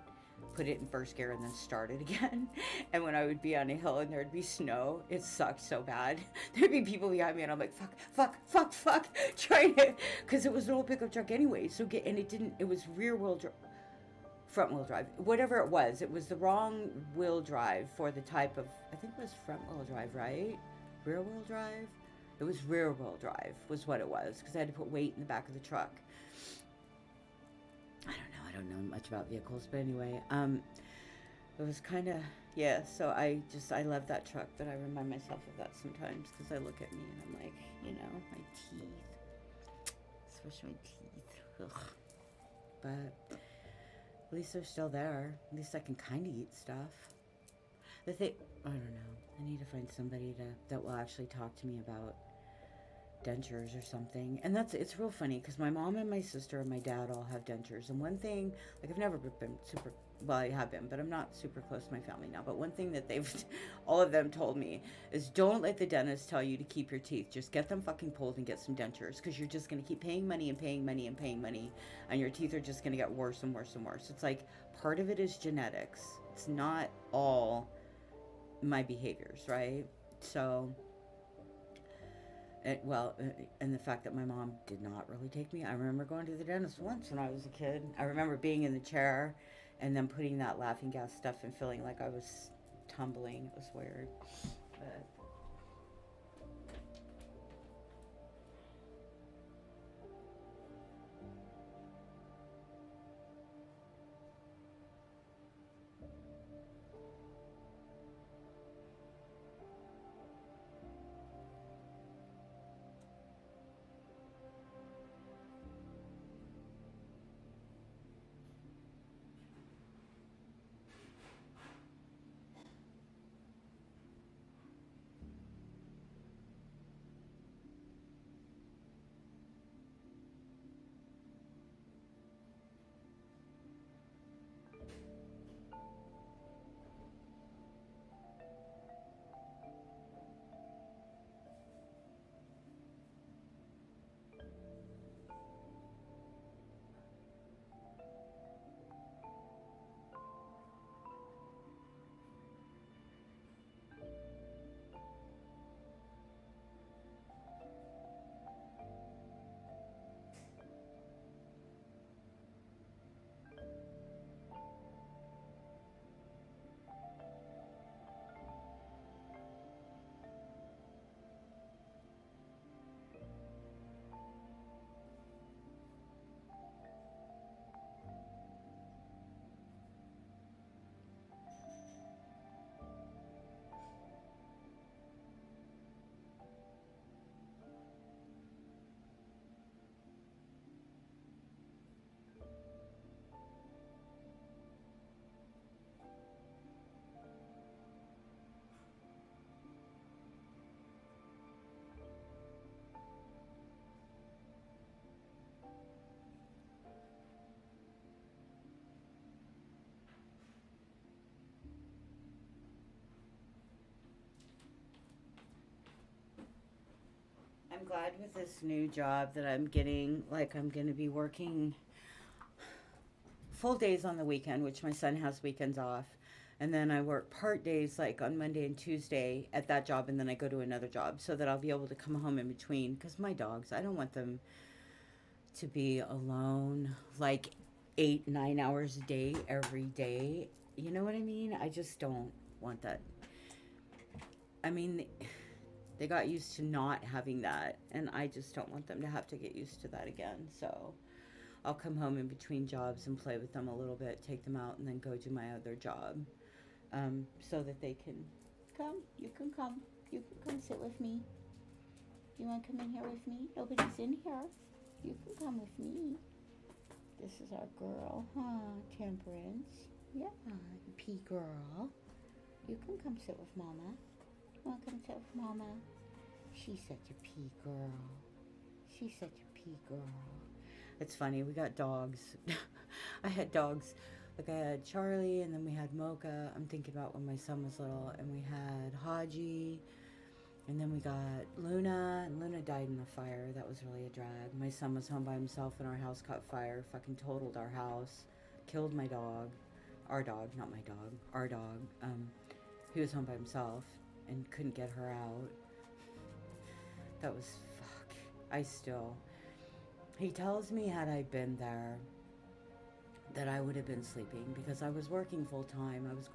put it in first gear, and then start it again. And when I would be on a hill and there'd be snow, it sucked so bad. There'd be people behind me, and I'm like, fuck, trying to, because it was an old pickup truck anyway. It was front wheel drive, whatever it was the wrong wheel drive for the type of, I think it was front wheel drive, right? Rear wheel drive? It was rear wheel drive was what it was, because I had to put weight in the back of the truck. I don't know much about vehicles, but anyway, it was kind of, yeah, so I love that truck, but I remind myself of that sometimes, because I look at me and I'm like, my teeth, especially my teeth, ugh. But at least they're still there. At least I can kind of eat stuff. I don't know, I need to find somebody that will actually talk to me about dentures or something. And it's real funny, because my mom and my sister and my dad all have dentures. And one thing, like, I've never been super, well, I have been, but I'm not super close to my family now. But one thing that all of them told me is, don't let the dentist tell you to keep your teeth. Just get them fucking pulled and get some dentures, because you're just going to keep paying money and paying money and paying money, and your teeth are just going to get worse and worse and worse. It's like, part of it is genetics. It's not all my behaviors, right? So, and the fact that my mom did not really take me. I remember going to the dentist once when I was a kid. I remember being in the chair and then putting that laughing gas stuff and feeling like I was tumbling. It was weird. But I'm glad with this new job that I'm getting. Like, I'm going to be working full days on the weekend, which my son has weekends off. And then I work part days, like on Monday and Tuesday at that job, and then I go to another job so that I'll be able to come home in between. Because my dogs, I don't want them to be alone like 8, 9 hours a day every day. You know what I mean? I just don't want that. I mean, they got used to not having that, and I just don't want them to have to get used to that again. So I'll come home in between jobs and play with them a little bit, take them out, and then go do my other job, so that they can come. You can come. You can come sit with me. You want to come in here with me? Nobody's in here. You can come with me. This is our girl, huh? Temperance. Yeah, pea girl. You can come sit with Mama. You want to come sit with Mama? She's such a pea girl. She's such a pea girl. It's funny, we got dogs. I had dogs. Like, I had Charlie, and then we had Mocha. I'm thinking about when my son was little. And we had Haji. And then we got Luna. And Luna died in a fire. That was really a drag. My son was home by himself, and our house caught fire. Fucking totaled our house. Killed my dog. Our dog, not my dog. Our dog. He was home by himself and couldn't get her out. That was fuck. He tells me, had I been there, that I would have been sleeping, because I was working full time. I was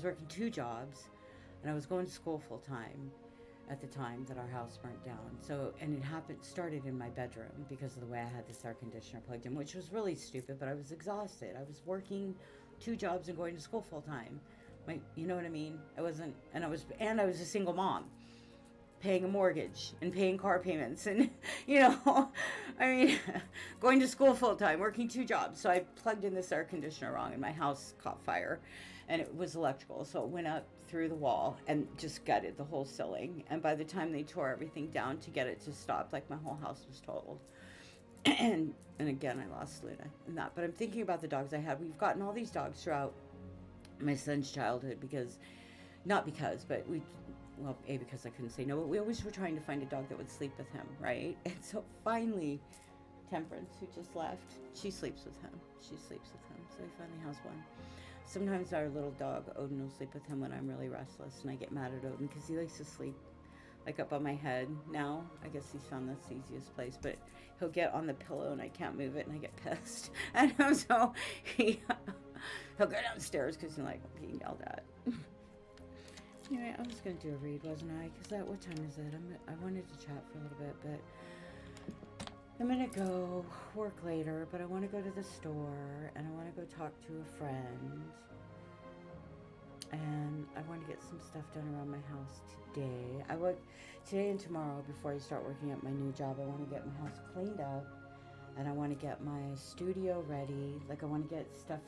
working 2 jobs, and I was going to school full time at the time that our house burnt down. So, and it started in my bedroom because of the way I had this air conditioner plugged in, which was really stupid, but I was exhausted. I was working 2 jobs and going to school full time. You know what I mean? I was a single mom, paying a mortgage and paying car payments, and I mean, going to school full time, working 2 jobs. So I plugged in this air conditioner wrong, and my house caught fire, and it was electrical, so it went up through the wall and just gutted the whole ceiling. And by the time they tore everything down to get it to stop, like, my whole house was totaled. and again, I lost Luna in that. But I'm thinking about the dogs I had. We've gotten all these dogs throughout my son's childhood, because I couldn't say no, but we always were trying to find a dog that would sleep with him, right? And so finally, Temperance, who just left, she sleeps with him. So he finally has one. Sometimes our little dog, Odin, will sleep with him when I'm really restless, and I get mad at Odin because he likes to sleep, like, up on my head now. I guess he's found that's the easiest place, but he'll get on the pillow and I can't move it, and I get pissed. And so he'll go downstairs because he's like being yelled at. Anyway, I was going to do a read, wasn't I? Because what time is it? I wanted to chat for a little bit, but I'm going to go work later, but I want to go to the store, and I want to go talk to a friend, and I want to get some stuff done around my house today. Today and tomorrow, before I start working at my new job, I want to get my house cleaned up, and I want to get my studio ready. Like, I want to get stuff.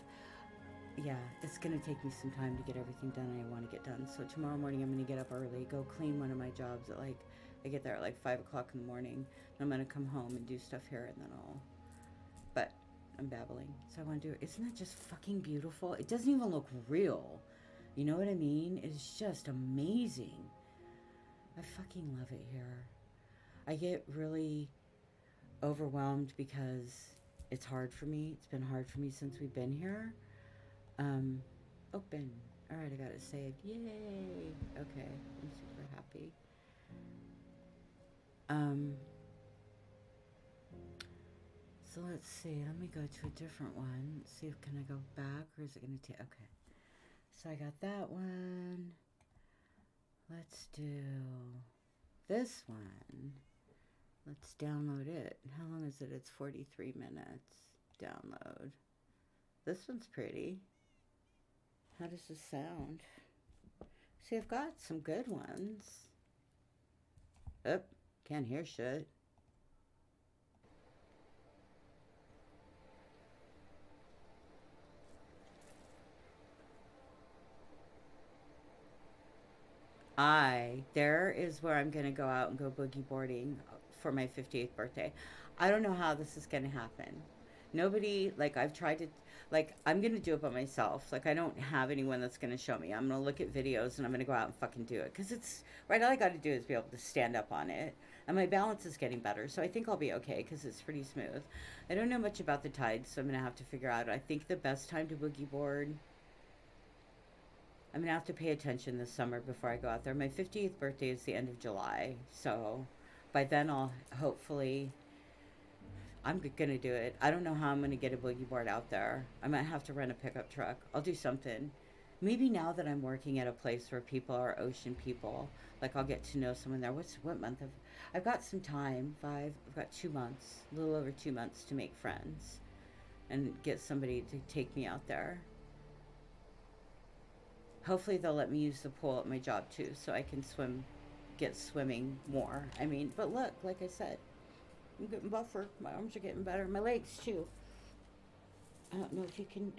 Yeah, it's going to take me some time to get everything done I want to get done. So tomorrow morning I'm going to get up early, go clean one of my jobs at I get there at 5 o'clock in the morning. And I'm going to come home and do stuff here, and then but I'm babbling. So I want to do it. Isn't that just fucking beautiful? It doesn't even look real. You know what I mean? It's just amazing. I fucking love it here. I get really overwhelmed because it's hard for me. It's been hard for me since we've been here. Open. All right, I got it saved. Yay. Okay, I'm super happy. So let's see. Let me go to a different one. Let's see if can I go back, or is it going to take? Okay. So I got that one. Let's do this one. Let's download it. How long is it? It's 43 minutes. Download. This one's pretty. How does this sound? See, I've got some good ones. Oh, can't hear shit. There is where I'm going to go out and go boogie boarding for my 58th birthday. I don't know how this is going to happen. Nobody, I've tried to, I'm going to do it by myself. I don't have anyone that's going to show me. I'm going to look at videos and I'm going to go out and fucking do it. Because it's, right, all I got to do is be able to stand up on it. And my balance is getting better, so I think I'll be okay because it's pretty smooth. I don't know much about the tides, so I'm gonna have to figure out. I think the best time to boogie board, I'm gonna have to pay attention this summer before I go out there. My 50th birthday is the end of July, so by then I'll hopefully, I'm gonna do it. I don't know how I'm gonna get a boogie board out there. I might have to rent a pickup truck. I'll do something. Maybe now that I'm working at a place where people are ocean people, like I'll get to know someone there. What month of? I've got some time. I've got 2 months, a little over 2 months to make friends, and get somebody to take me out there. Hopefully they'll let me use the pool at my job too, so I can get swimming more. I mean, but look, like I said, I'm getting buffer. My arms are getting better. My legs too. I don't know if you can.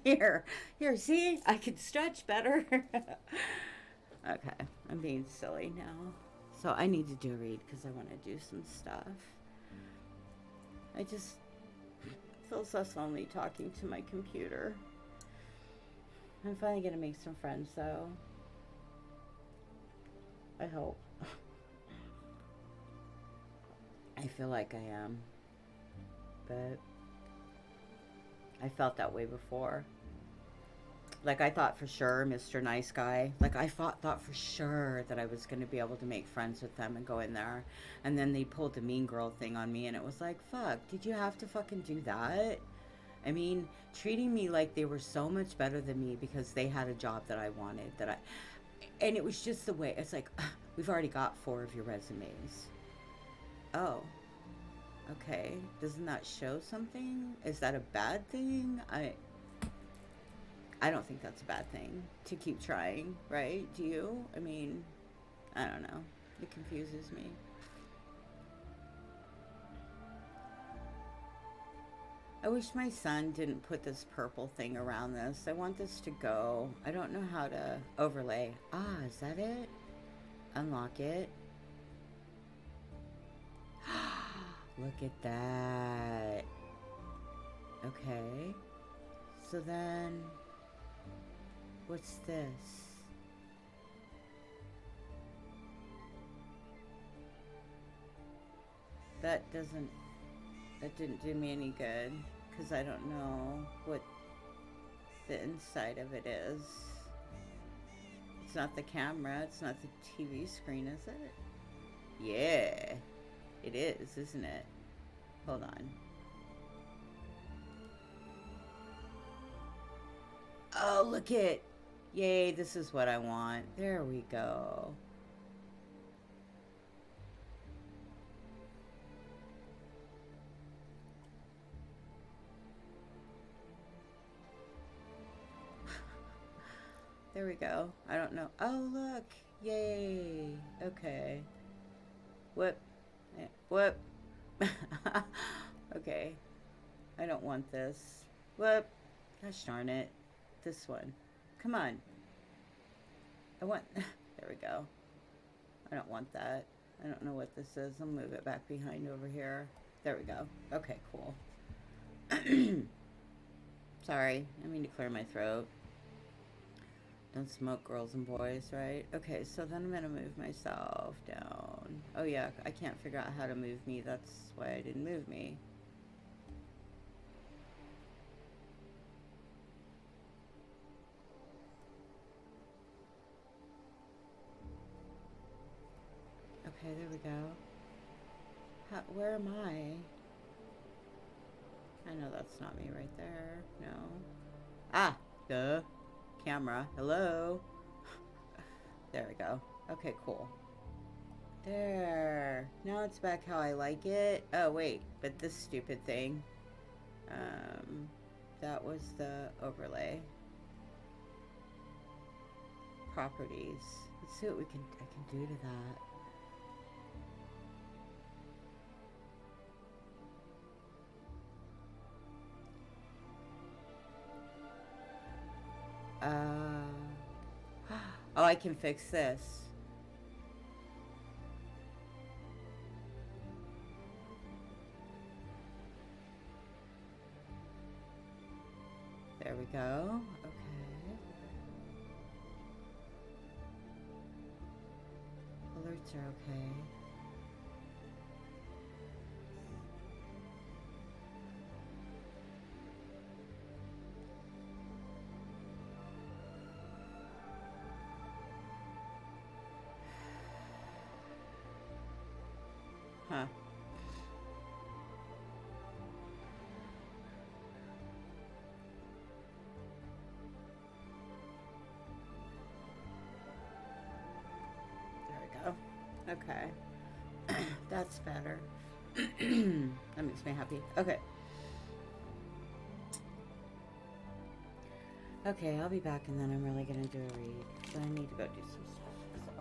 Here, see? I can stretch better. Okay, I'm being silly now. So I need to do a read because I want to do some stuff. I just feel so lonely talking to my computer. I'm finally gonna make some friends though. I hope. I feel like I am. But I felt that way before. Like I thought for sure, Mr. Nice Guy. Like I thought for sure that I was going to be able to make friends with them and go in there. And then they pulled the mean girl thing on me, and it was like, fuck, did you have to fucking do that? I mean, treating me like they were so much better than me because they had a job that I wanted, and it was just the way. It's like, we've already got 4 of your resumes. Oh, okay. Doesn't that show something? Is that a bad thing? I don't think that's a bad thing to keep trying, right? Do you? I mean, I don't know. It confuses me. I wish my son didn't put this purple thing around this. I want this to go. I don't know how to overlay. Ah, is that it? Unlock it. Look at that. Okay. So then, what's this? That didn't do me any good because I don't know what the inside of it is. It's not the camera, it's not the TV screen, is it? Yeah, it is, isn't it? Hold on. Oh, look it. Yay, this is what I want. There we go. There we go. I don't know. Oh, look. Yay. Okay. Whoop. Whoop. Okay. I don't want this. Whoop. Gosh darn it. This one. Come on. I want... There we go. I don't want that. I don't know what this is. I'll move it back behind over here. There we go. Okay, cool. Sorry. I mean to clear my throat. Don't smoke, girls and boys, right? Okay, so then I'm gonna move myself down. Oh yeah, I can't figure out how to move me. That's why I didn't move me. Okay, there we go. Where am I? I know that's not me right there. No. Ah! Duh. Camera. Hello? There we go. Okay, cool. There. Now it's back how I like it. Oh, wait. But this stupid thing. That was the overlay. Properties. Let's see what I can do to that. Oh, I can fix this. There we go. Okay. kids are okay. Huh. There we go. Okay. That's better. That makes me happy. Okay. Okay, I'll be back and then I'm really gonna do a read. So I need to go do some stuff. So.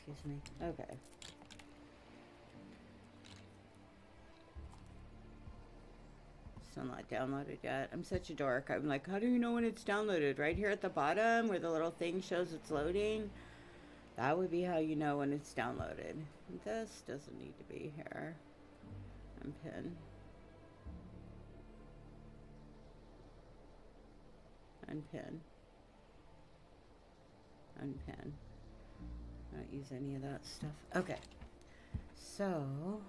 Excuse me. Okay. Still not downloaded yet. I'm such a dork. I'm like, how do you know when it's downloaded? Right here at the bottom where the little thing shows it's loading. That would be how you know when it's downloaded. This doesn't need to be here. Unpin. Unpin. Unpin. I don't use any of that stuff. Okay. So.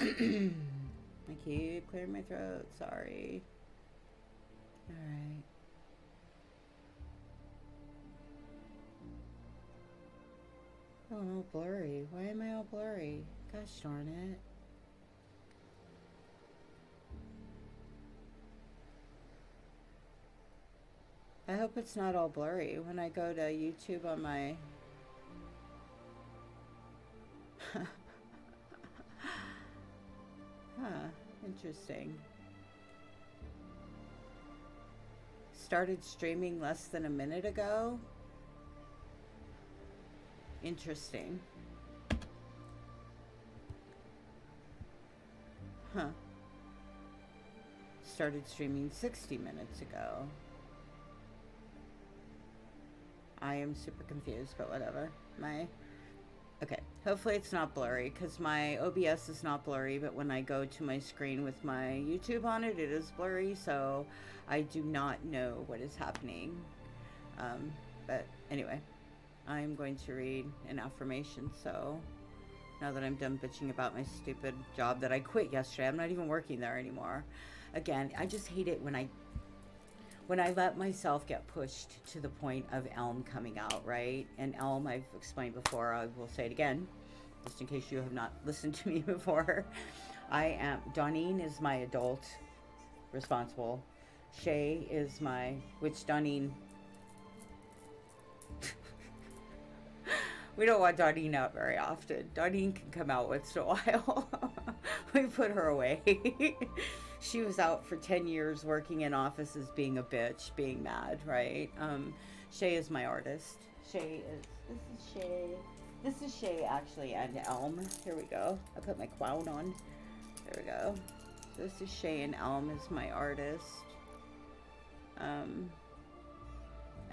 I keep clearing my throat. Sorry. Alright. Oh, I'm all blurry. Why am I all blurry? Gosh darn it. I hope it's not all blurry when I go to YouTube on my... Huh, interesting. Started streaming less than a minute ago. Interesting. Huh. Started streaming 60 minutes ago. I am super confused, but whatever. Okay, hopefully it's not blurry, because my OBS is not blurry, but when I go to my screen with my YouTube on it, it is blurry, so I do not know what is happening. But anyway, I'm going to read an affirmation, so now that I'm done bitching about my stupid job that I quit yesterday, I'm not even working there anymore. Again, I just hate it when I let myself get pushed to the point of Elm coming out, right? And Elm, I've explained before, I will say it again, just in case you have not listened to me before. Donine is my adult responsible. Shay is which Donine, we don't want Donine out very often. Donine can come out once in a while. We put her away. She was out for 10 years working in offices, being a bitch, being mad, right? Shay is my artist. This is Shay. This is Shay, actually, and Elm. Here we go. I put my crown on. There we go. This is Shay, and Elm is my artist.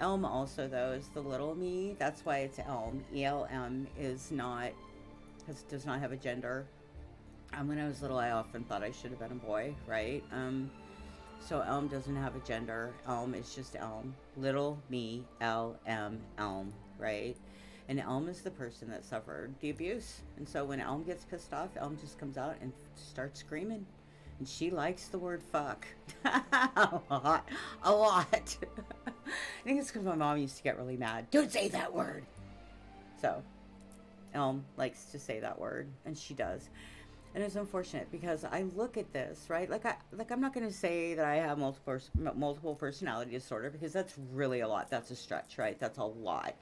Elm also, though, is the little me. That's why it's Elm. ELM does not have a gender. When I was little, I often thought I should have been a boy, right? So Elm doesn't have a gender. Elm is just Elm. Little me, L-M, Elm, right? And Elm is the person that suffered the abuse. And so when Elm gets pissed off, Elm just comes out and starts screaming. And she likes the word fuck. A lot. A lot. I think it's because my mom used to get really mad. Don't say that word. So Elm likes to say that word, and she does. And it's unfortunate because I look at this, right? I'm not going to say that I have multiple personality disorder, because that's really a lot. That's a stretch, right? That's a lot.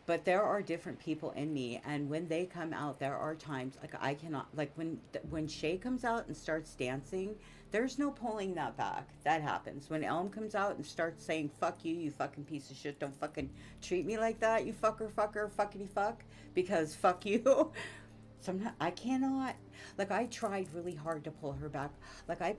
But there are different people in me, and when they come out, there are times like I cannot, like when Shay comes out and starts dancing, there's no pulling that back. That happens when Elm comes out and starts saying "fuck you, you fucking piece of shit, don't fucking treat me like that, you fucker, fuckity fuck," because fuck you. Sometimes I cannot. Like, I tried really hard to pull her back. Like, I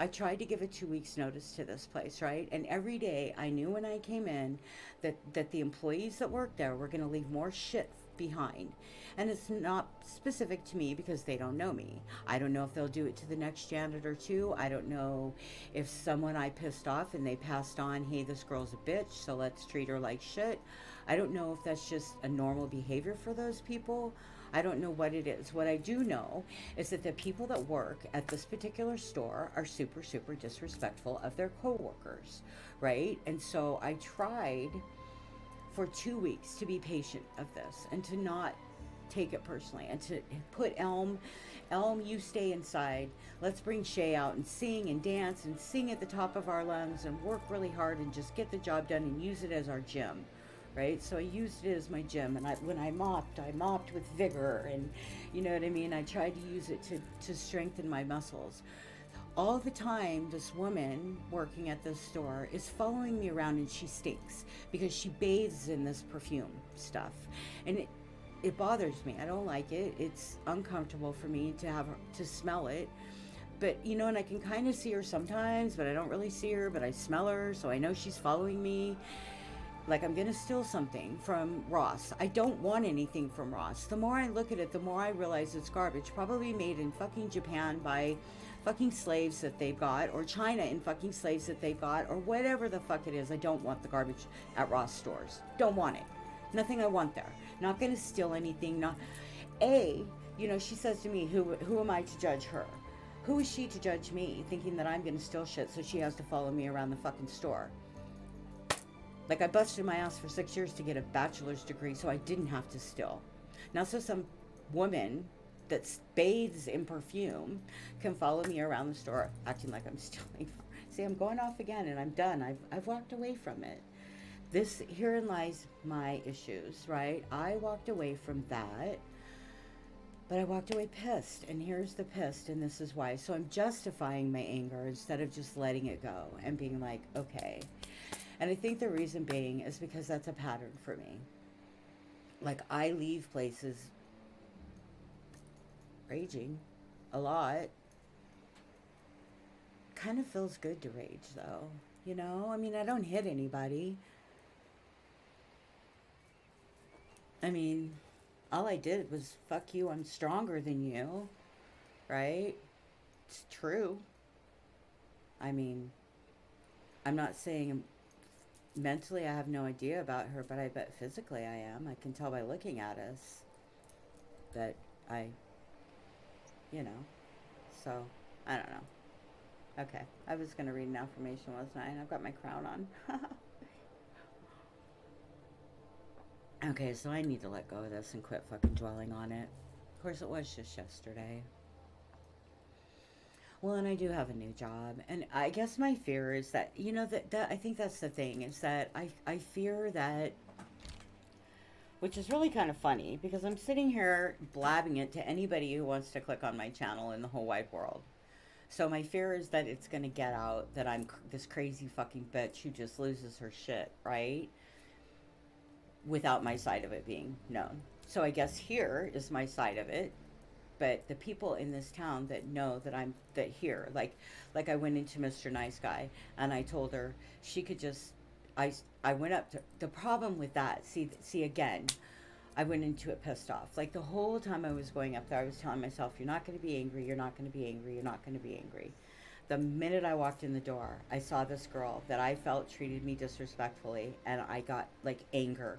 tried to give a 2 weeks notice to this place, right? And every day I knew when I came in that the employees that worked there were going to leave more shit behind. And it's not specific to me because they don't know me. I don't know if they'll do it to the next janitor too. I don't know if someone I pissed off and they passed on, hey, this girl's a bitch, so let's treat her like shit. I don't know if that's just a normal behavior for those people. I don't know what it is. What I do know is that the people that work at this particular store are super, super disrespectful of their coworkers, right? And so I tried for 2 weeks to be patient of this and to not take it personally and to put Elm, you stay inside. Let's bring Shay out and dance and sing at the top of our lungs and work really hard and just get the job done and use it as our gym. Right, so I used it as my gym, and when I mopped with vigor, and you know what I mean. I tried to use it to strengthen my muscles. All the time, this woman working at this store is following me around, and she stinks because she bathes in this perfume stuff, and it bothers me. I don't like it. It's uncomfortable for me to smell it. But and I can kind of see her sometimes, but I don't really see her. But I smell her, so I know she's following me. Like, I'm gonna steal something from Ross. I don't want anything from Ross. The more I look at it, the more I realize it's garbage. Probably made in fucking Japan by fucking slaves that they've got, or China in fucking slaves that they've got, or whatever the fuck it is. I don't want the garbage at Ross stores. Don't want it. Nothing I want there. Not gonna steal anything. She says to me, who am I to judge her? Who is she to judge me, thinking that I'm gonna steal shit so she has to follow me around the fucking store? Like, I busted my ass for 6 years to get a bachelor's degree so I didn't have to steal. Now, so some woman that bathes in perfume can follow me around the store acting like I'm stealing. See, I'm going off again, and I'm done. I've walked away from it. Herein lies my issues, right? I walked away from that, but I walked away pissed, and here's the pissed, and this is why. So I'm justifying my anger instead of just letting it go and being like, okay. And I think the reason being is because that's a pattern for me. Like, I leave places raging a lot. Kind of feels good to rage, though. I mean, I don't hit anybody. I mean, all I did was, fuck you, I'm stronger than you. Right? It's true. I mean, I'm not saying mentally I have no idea about her, but I bet physically I am. I can tell by looking at us that so I don't know. Okay, I was gonna read an affirmation, wasn't I? And I've got my crown on. Okay, so I need to let go of this and quit fucking dwelling on it. Of course, it was just yesterday. Well, and I do have a new job, and I guess my fear is that, that I think that's the thing, is that I fear that, which is really kind of funny, because I'm sitting here blabbing it to anybody who wants to click on my channel in the whole wide world. So my fear is that it's going to get out that I'm this crazy fucking bitch who just loses her shit, right? Without my side of it being known. So I guess here is my side of it. But the people in this town that know that like I went into Mr. Nice Guy, and I told her she could just, I went up to, the problem with that, see again, I went into it pissed off. Like the whole time I was going up there, I was telling myself, you're not going to be angry, you're not going to be angry, you're not going to be angry. The minute I walked in the door, I saw this girl that I felt treated me disrespectfully, and I got like anger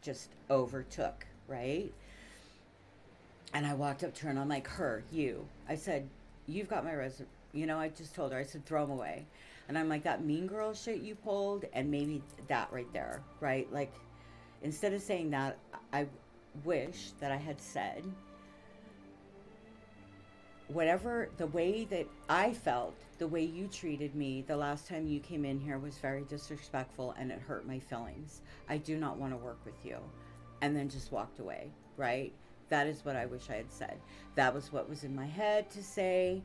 just overtook, right? And I walked up to her and I'm like, you. I said, you've got my resume. You know, I just told her, I said, throw them away. And I'm like, that mean girl shit you pulled, and maybe that right there, right? Like, instead of saying that, I wish that I had said, whatever, the way that I felt, the way you treated me the last time you came in here was very disrespectful and it hurt my feelings. I do not want to work with you. And then just walked away, right? That is what I wish I had said. That was what was in my head to say.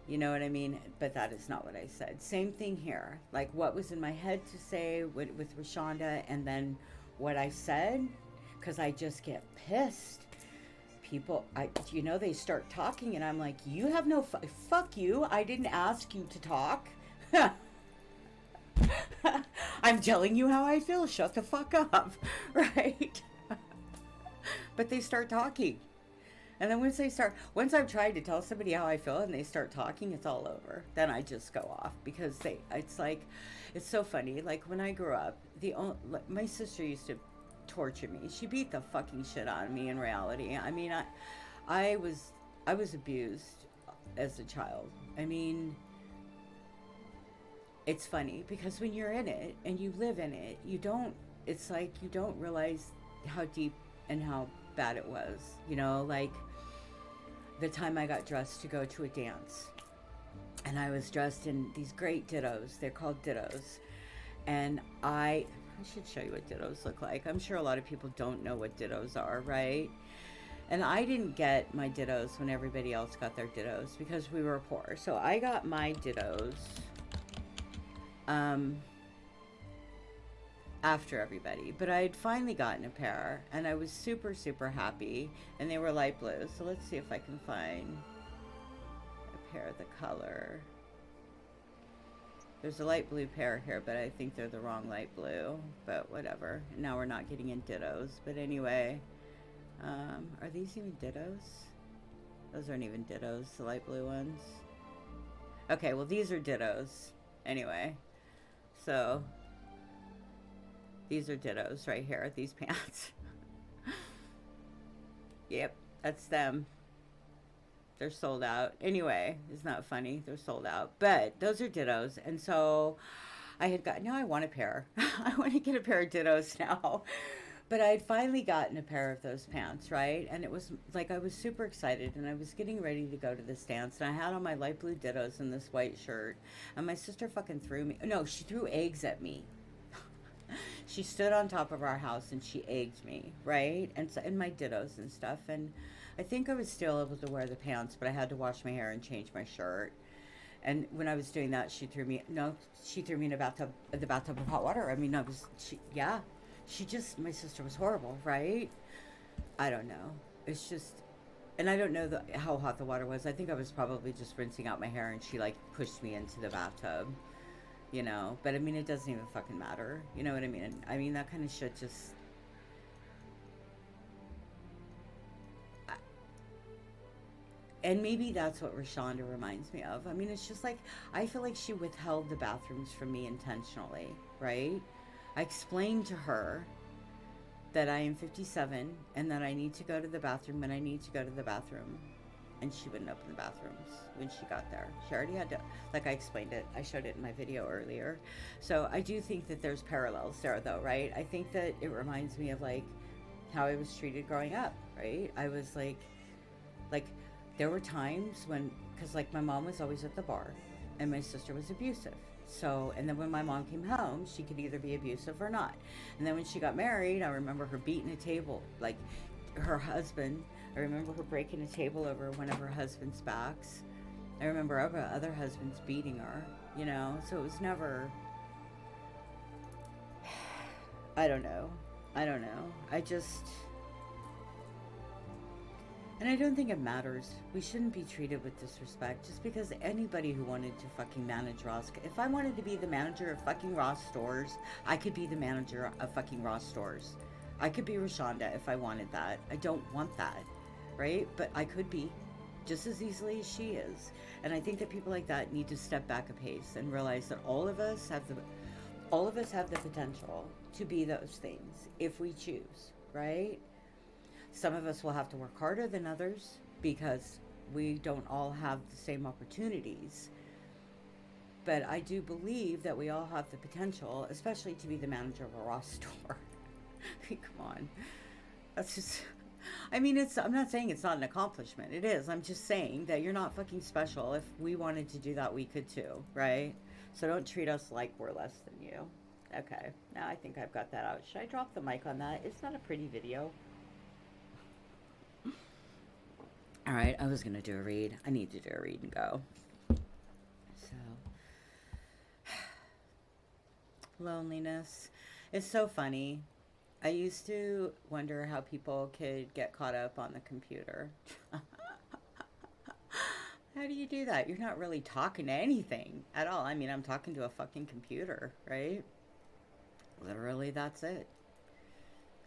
You know what I mean? But that is not what I said. Same thing here. Like what was in my head to say with Rashonda, and then what I said, because I just get pissed. People, they start talking and I'm like, you have no, fuck you. I didn't ask you to talk. I'm telling you how I feel. Shut the fuck up. Right? But they start talking. And then once I've tried to tell somebody how I feel and they start talking, it's all over. Then I just go off because it's so funny. Like when I grew up, my sister used to torture me. She beat the fucking shit out of me in reality. I mean, I was abused as a child. I mean, it's funny because when you're in it and you live in it, it's like you don't realize how deep and how bad it was. You know, like the time I got dressed to go to a dance, and I was dressed in these great dittos. They're called dittos. And I should show you what dittos look like. I'm sure a lot of people don't know what dittos are, right? And I didn't get my dittos when everybody else got their dittos because we were poor. So I got my dittos after everybody. But I had finally gotten a pair and I was super, super happy. And they were light blue. So let's see if I can find a pair of the color. There's a light blue pair here, but I think they're the wrong light blue. But whatever. Now we're not getting in dittos. But anyway, are these even dittos? Those aren't even dittos, the light blue ones. Okay, well these are dittos. Anyway, so these are dittos right here, these pants. Yep, that's them. They're sold out. Anyway, it's not funny. They're sold out. But those are dittos. And so now I want a pair. I want to get a pair of dittos now. But I had finally gotten a pair of those pants, right? And it was like I was super excited and I was getting ready to go to this dance. And I had on my light blue dittos and this white shirt. And my sister fucking she threw eggs at me. She stood on top of our house and she egged me, right? And so, in my dittos and stuff. And I think I was still able to wear the pants, but I had to wash my hair and change my shirt. And when I was doing that, she threw me in the bathtub of hot water. I mean, my sister was horrible, right? I don't know. It's just, and I don't know how hot the water was. I think I was probably just rinsing out my hair and she like pushed me into the bathtub, you know? But I mean, it doesn't even fucking matter. You know what I mean? And, I mean, that kind of shit just, and maybe that's what Rashonda reminds me of. I mean, it's just like, I feel like she withheld the bathrooms from me intentionally, right? I explained to her that I am 57 and that I need to go to the bathroom when I need to go to the bathroom. And she wouldn't open the bathrooms when she got there. She already had to, like I explained it. I showed it in my video earlier. So I do think that there's parallels there though, right? I think that it reminds me of like how I was treated growing up, right? I was like there were times when, because like my mom was always at the bar and my sister was abusive. So, and then when my mom came home, she could either be abusive or not. And then when she got married, I remember her beating a table, like her husband, I remember her breaking a table over one of her husband's backs. I remember other husbands beating her, you know, so it was never, I don't know. And I don't think it matters. We shouldn't be treated with disrespect just because anybody who wanted to fucking manage Ross. If I wanted to be the manager of fucking Ross stores, I could be the manager of fucking Ross stores. I could be Rashonda if I wanted that. I don't want that, right? But I could be just as easily as she is. And I think that people like that need to step back a pace and realize that all of us have the potential to be those things if we choose, right? Some of us will have to work harder than others because we don't all have the same opportunities. But I do believe that we all have the potential, especially to be the manager of a Ross store. I mean, come on. That's just, I mean, I'm not saying it's not an accomplishment. It is. I'm just saying that you're not fucking special. If we wanted to do that, we could too, right? So don't treat us like we're less than you. Okay, now I think I've got that out. Should I drop the mic on that? It's not a pretty video. All right, I was gonna do a read. I need to do a read and go. So, loneliness. It's so funny. I used to wonder how people could get caught up on the computer. How do you do that? You're not really talking to anything at all. I mean, I'm talking to a fucking computer, right? Literally, that's it.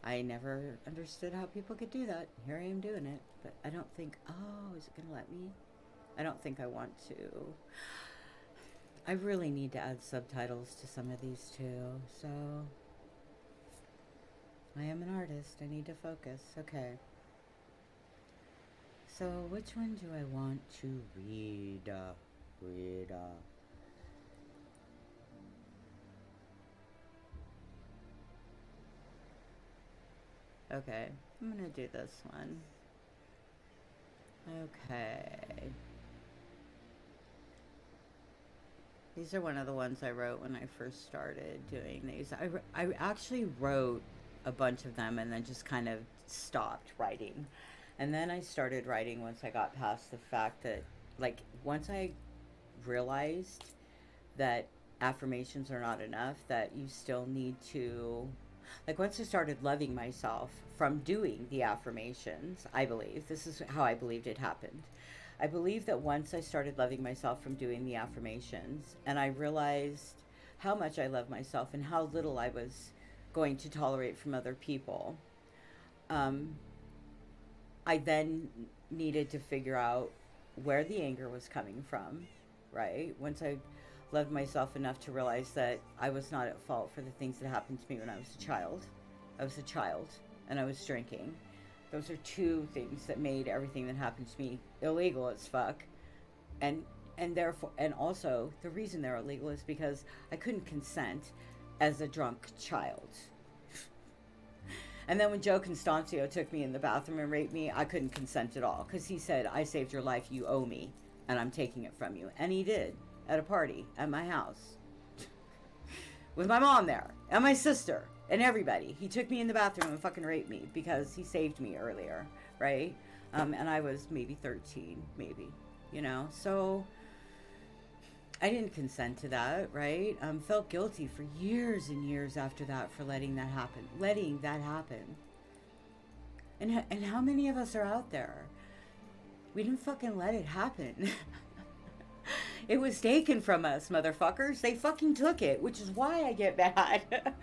I never understood how people could do that. Here I am doing it. But I don't think, oh, is it going to let me? I don't think I want to. I really need to add subtitles to some of these too. So, I am an artist. I need to focus. Okay. So, which one do I want to read? Okay, I'm gonna do this one. Okay. These are one of the ones I wrote when I first started doing these. I actually wrote a bunch of them and then just kind of stopped writing. And then I started writing once I got past the fact that, like, once I realized that affirmations are not enough, that you still need to, like, once I started loving myself from doing the affirmations, I believe, this is how I believed it happened. I believe that once I started loving myself from doing the affirmations, and I realized how much I love myself and how little I was going to tolerate from other people, I then needed to figure out where the anger was coming from, right? Once I loved myself enough to realize that I was not at fault for the things that happened to me when I was a child. I was a child and I was drinking. Those are two things that made everything that happened to me illegal as fuck. And therefore, and also the reason they're illegal is because I couldn't consent as a drunk child. And then when Joe Constancio took me in the bathroom and raped me, I couldn't consent at all because he said, I saved your life, you owe me, and I'm taking it from you. And he did, at a party at my house with my mom there and my sister and everybody. He took me in the bathroom and fucking raped me because he saved me earlier, right? And I was maybe 13, maybe, you know? So I didn't consent to that, right? Felt guilty for years and years after that for letting that happen. And how many of us are out there? We didn't fucking let it happen. It was taken from us, motherfuckers. They fucking took it, which is why I get mad.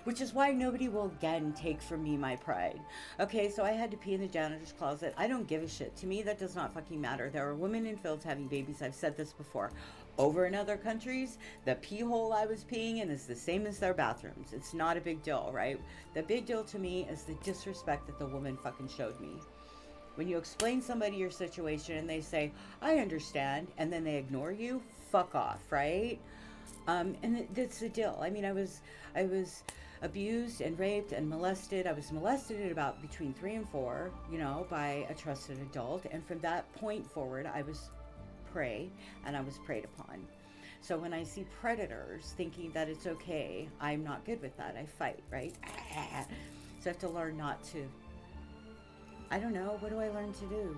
Which is why nobody will again take from me my pride. Okay, so I had to pee in the janitor's closet. I don't give a shit. To me, that does not fucking matter. There are women in fields having babies. I've said this before. Over in other countries, the pee hole I was peeing in is the same as their bathrooms. It's not a big deal, right? The big deal to me is the disrespect that the woman fucking showed me. When you explain somebody your situation and they say, I understand, and then they ignore you, fuck off, right? And that's the deal. I mean, I was abused and raped and molested. I was molested at about between 3 and 4, you know, by a trusted adult. And from that point forward, I was prey and I was preyed upon. So when I see predators thinking that it's okay, I'm not good with that. I fight, right? So I have to learn not to. I don't know. What do I learn to do?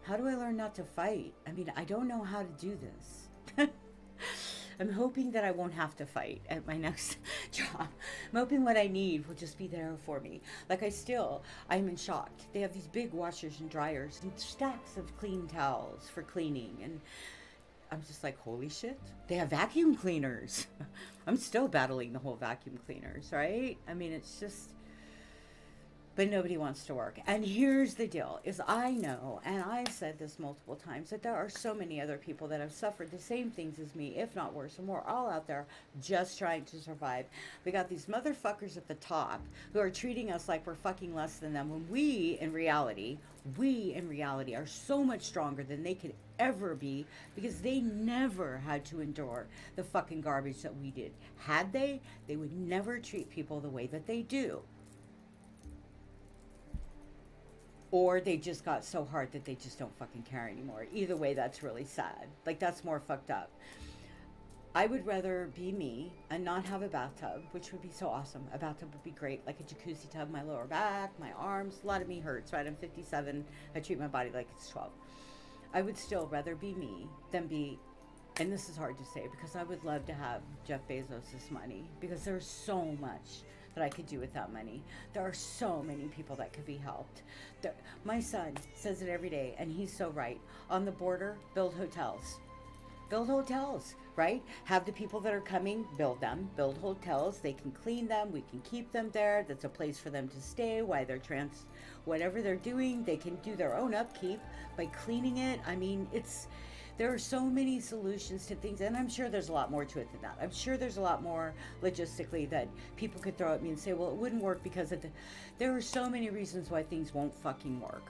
How do I learn not to fight? I mean, I don't know how to do this. I'm hoping that I won't have to fight at my next job. I'm hoping what I need will just be there for me. Like I'm in shock. They have these big washers and dryers and stacks of clean towels for cleaning. And I'm just like, holy shit. They have vacuum cleaners. I'm still battling the whole vacuum cleaners, right? I mean, it's just, but nobody wants to work. And here's the deal is I know, and I've said this multiple times, that there are so many other people that have suffered the same things as me, if not worse, and we're all out there just trying to survive. We got these motherfuckers at the top who are treating us like we're fucking less than them, when we in reality are so much stronger than they could ever be, because they never had to endure the fucking garbage that we did. Had they would never treat people the way that they do. Or they just got so hard that they just don't fucking care anymore. Either way, that's really sad. Like, that's more fucked up. I would rather be me and not have a bathtub, which would be so awesome. A bathtub would be great, like a jacuzzi tub, my lower back, my arms. A lot of me hurts, right? I'm 57. I treat my body like it's 12. I would still rather be me than be, and this is hard to say because I would love to have Jeff Bezos' money, because there's so much that I could do with that money. There are so many people that could be helped. My son says it every day, and he's so right. On the border, build hotels. Build hotels, right? Have the people that are coming, build them, build hotels. They can clean them. We can keep them there. That's a place for them to stay while they're whatever they're doing. They can do their own upkeep by cleaning it. I mean, there are so many solutions to things, and I'm sure there's a lot more to it than that. I'm sure there's a lot more logistically that people could throw at me and say, well, it wouldn't work because there are so many reasons why things won't fucking work.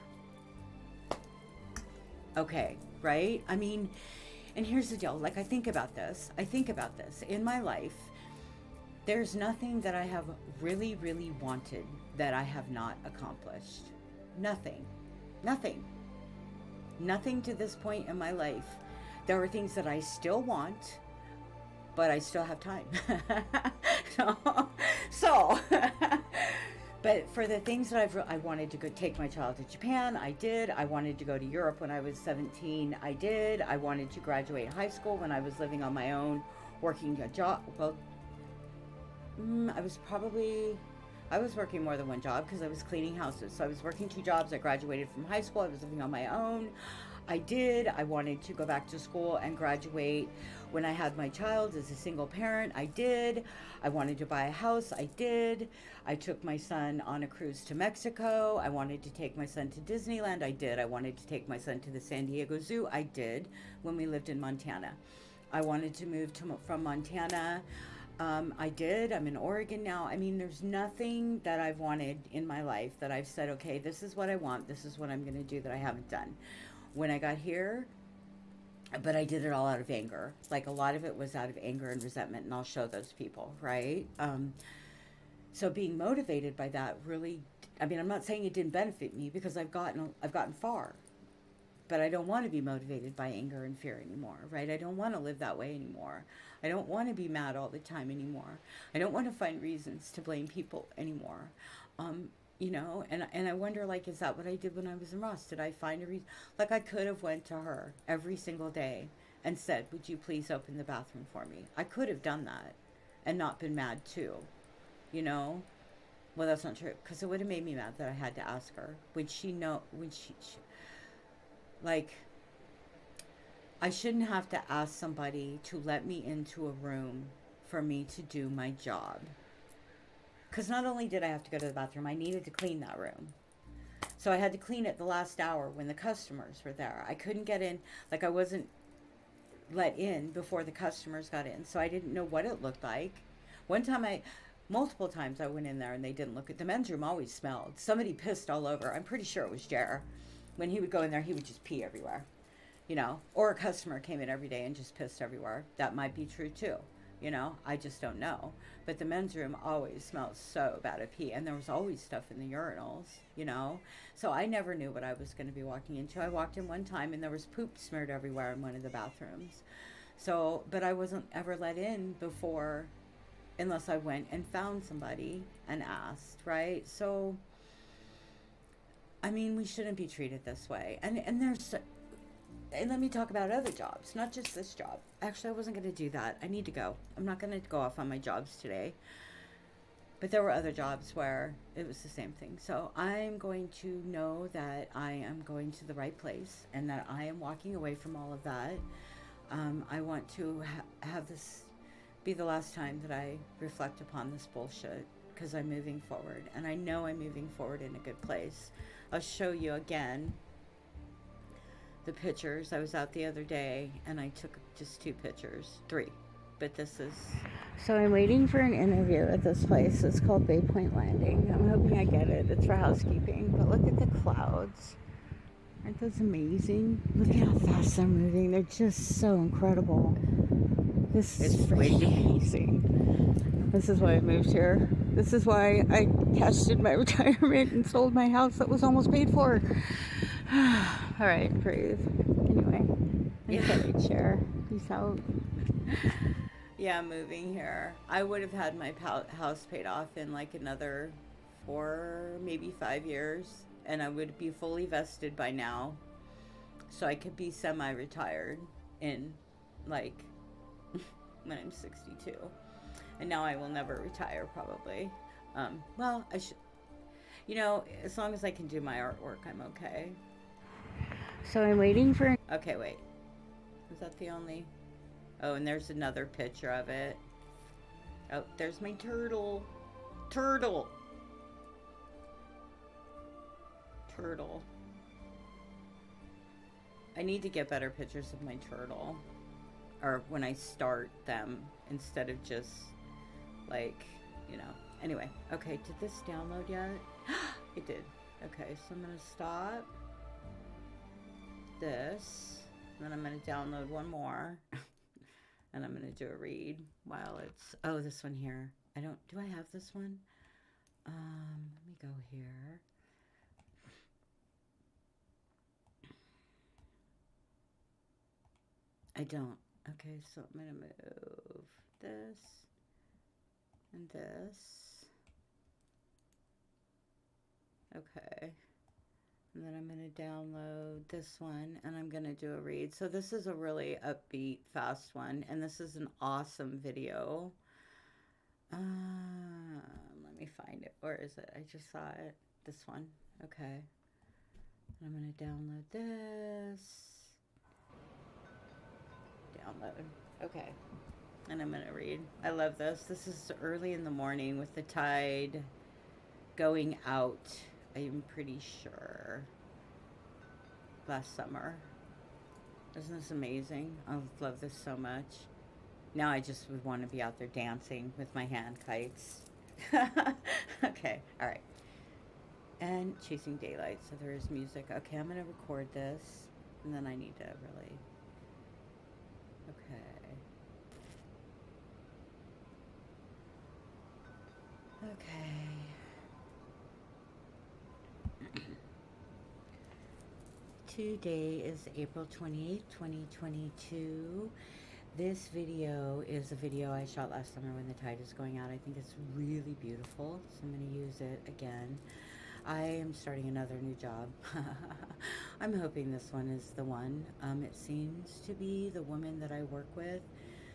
Okay, right? I mean, and here's the deal. Like, I think about this in my life. There's nothing that I have really, really wanted that I have not accomplished. Nothing to this point in my life. There are things that I still want, but I still have time. so but for the things that I wanted to go take my child to Japan, I did. I wanted to go to Europe when I was 17, I did. I wanted to graduate high school when I was living on my own, working a job. Well, I was working more than one job because I was cleaning houses. So I was working 2 jobs. I graduated from high school. I was living on my own. I wanted to go back to school and graduate when I had my child as a single parent. I did. I wanted to buy a house. I did. I took my son on a cruise to Mexico. I wanted to take my son to Disneyland. I did. I wanted to take my son to the San Diego Zoo. I did, when we lived in Montana. I wanted to move from Montana. I did. I'm in Oregon now. I mean, there's nothing that I've wanted in my life that I've said, okay, this is what I want. This is what I'm going to do, that I haven't done. When I got here, but I did it all out of anger. Like, a lot of it was out of anger and resentment, and I'll show those people, right? So being motivated by that really, I mean, I'm not saying it didn't benefit me, because I've gotten far. But I don't want to be motivated by anger and fear anymore, right? I don't want to live that way anymore. I don't want to be mad all the time anymore. I don't want to find reasons to blame people anymore. And I wonder, like, is that what I did when I was in Ross? Did I find a reason? Like, I could have went to her every single day and said, would you please open the bathroom for me? I could have done that and not been mad too, Well, that's not true, because it would have made me mad that I had to ask her. Like, I shouldn't have to ask somebody to let me into a room for me to do my job. Because not only did I have to go to the bathroom, I needed to clean that room. So I had to clean it the last hour when the customers were there. I couldn't get in, like, I wasn't let in before the customers got in. So I didn't know what it looked like. Multiple times I went in there and they didn't look at the men's room. Always smelled. Somebody pissed all over. I'm pretty sure it was Jer. When he would go in there, he would just pee everywhere, or a customer came in every day and just pissed everywhere. That might be true too. I just don't know. But the men's room always smells so bad of pee, and there was always stuff in the urinals, So I never knew what I was going to be walking into. I walked in one time and there was poop smeared everywhere in one of the bathrooms. So, but I wasn't ever let in before, unless I went and found somebody and asked, right? So, I mean, we shouldn't be treated this way. And let me talk about other jobs, not just this job. Actually, I wasn't going to do that. I need to go. I'm not going to go off on my jobs today. But there were other jobs where it was the same thing. So I'm going to know that I am going to the right place and that I am walking away from all of that. I want to have this be the last time that I reflect upon this bullshit. because I'm moving forward, and I know I'm moving forward in a good place. I'll show you again the pictures. I was out the other day and I took just 2 pictures, 3, but this is. So I'm waiting for an interview at this place. It's called Bay Point Landing. I'm hoping I get it. It's for housekeeping. But look at the clouds. Aren't those amazing? Look at how fast they're moving. They're just so incredible. This is freaking amazing. This is why I moved here. This is why I cashed in my retirement and sold my house that was almost paid for. All right, breathe. Anyway, I thought I'd share. Peace out. Yeah, I'm moving here. I would have had my house paid off in like another 4, maybe 5 years, and I would be fully vested by now, so I could be semi-retired in like when I'm 62. And now I will never retire, probably. Well, I should, as long as I can do my artwork, I'm okay. So I'm waiting for. Okay, wait. Is that the only? Oh, and there's another picture of it. Oh, there's my turtle. Turtle. I need to get better pictures of my turtle. Or when I start them, instead of just, like, Anyway, okay, did this download yet? It did. Okay, so I'm going to stop this. And then I'm going to download one more. And I'm going to do a read while it's... Oh, this one here. Do I have this one? Let me go here. I don't. Okay, so I'm going to move this and this. Okay. And then I'm going to download this one, and I'm going to do a read. So this is a really upbeat, fast one, and this is an awesome video. Let me find it. Where is it? I just saw it. This one. Okay. And I'm going to download this. Download. Okay. And I'm going to read. I love this. This is early in the morning with the tide going out. I'm pretty sure last summer. Isn't this amazing? I love this so much. Now I just would want to be out there dancing with my hand kites. Okay, all right. And Chasing Daylight, so there is music. Okay, I'm going to record this, and then I need to really... Okay. Today is April 28th, 2022. This video is a video I shot last summer when the tide is going out. I think it's really beautiful, so I'm going to use it again. I am starting another new job. I'm hoping this one is the one. It seems to be the woman that I work with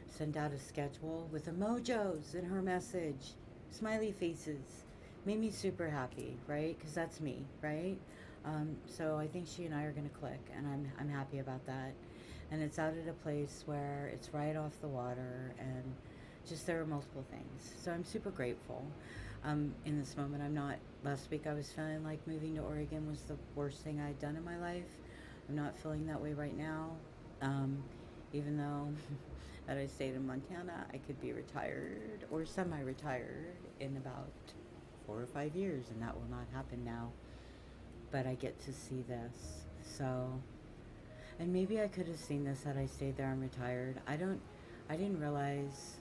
sent out a schedule with emojis in her message. Smiley faces. Made me super happy, right? Because that's me, right? So I think she and I are going to click, and I'm happy about that. And it's out at a place where it's right off the water, and just there are multiple things. So I'm super grateful. In this moment, I'm not. Last week I was feeling like moving to Oregon was the worst thing I'd done in my life. I'm not feeling that way right now. Even though had I stayed in Montana, I could be retired or semi-retired in about 4 or 5 years, and that will not happen now. But I get to see this, so, and maybe I could have seen this had I stayed there and retired. I didn't realize,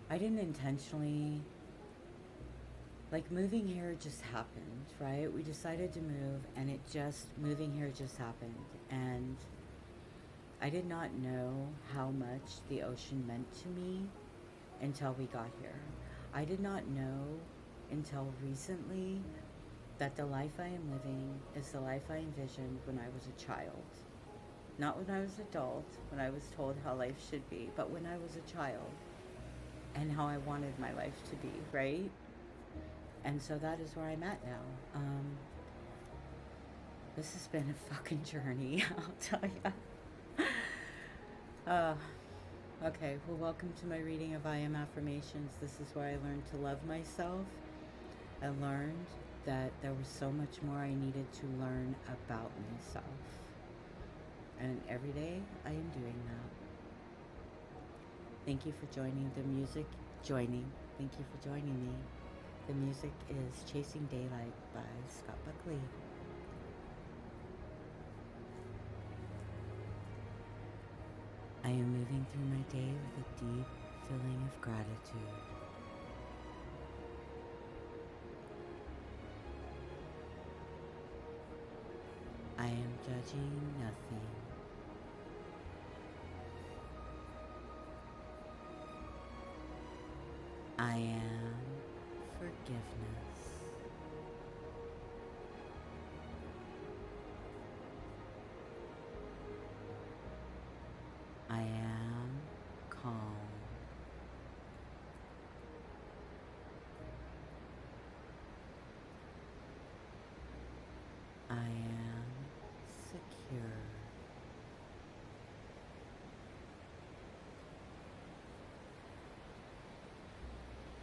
I didn't intentionally, like, moving here just happened, right? We decided to move, and moving here just happened, and I did not know how much the ocean meant to me until we got here. I did not know until recently that the life I am living is the life I envisioned when I was a child. Not when I was an adult, when I was told how life should be, but when I was a child and how I wanted my life to be, right? And so that is where I'm at now. This has been a fucking journey, I'll tell you. Okay, well, welcome to my reading of I Am Affirmations. This is where I learned to love myself. I learned that there was so much more I needed to learn about myself. And every day I am doing that. Thank you for joining the music. Thank you for joining me. The music is Chasing Daylight by Scott Buckley. I am moving through my day with a deep feeling of gratitude. I am judging nothing. I am forgiveness. I am calm. I am secure.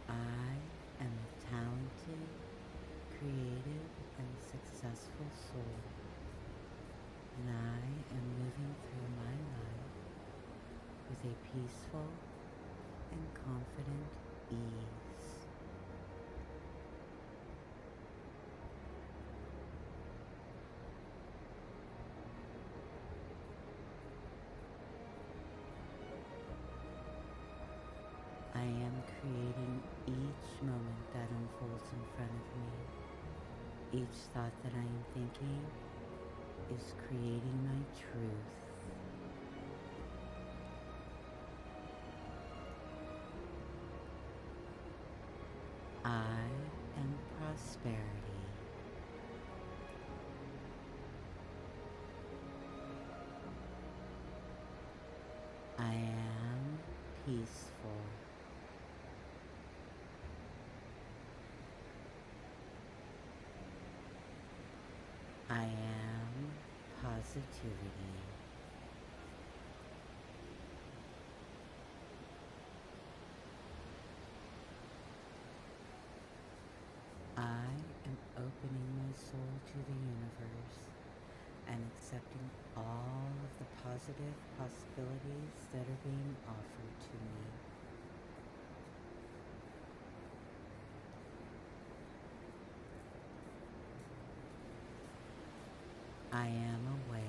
I am a talented, creative, and successful soul, and I am moving through my life with a peaceful and confident ease. I am creating each moment that unfolds in front of me. Each thought that I am thinking is creating my truth. I am prosperity. I am peaceful. I am positivity. I am opening my soul to the universe and accepting all of the positive possibilities that are being offered to me. I am aware.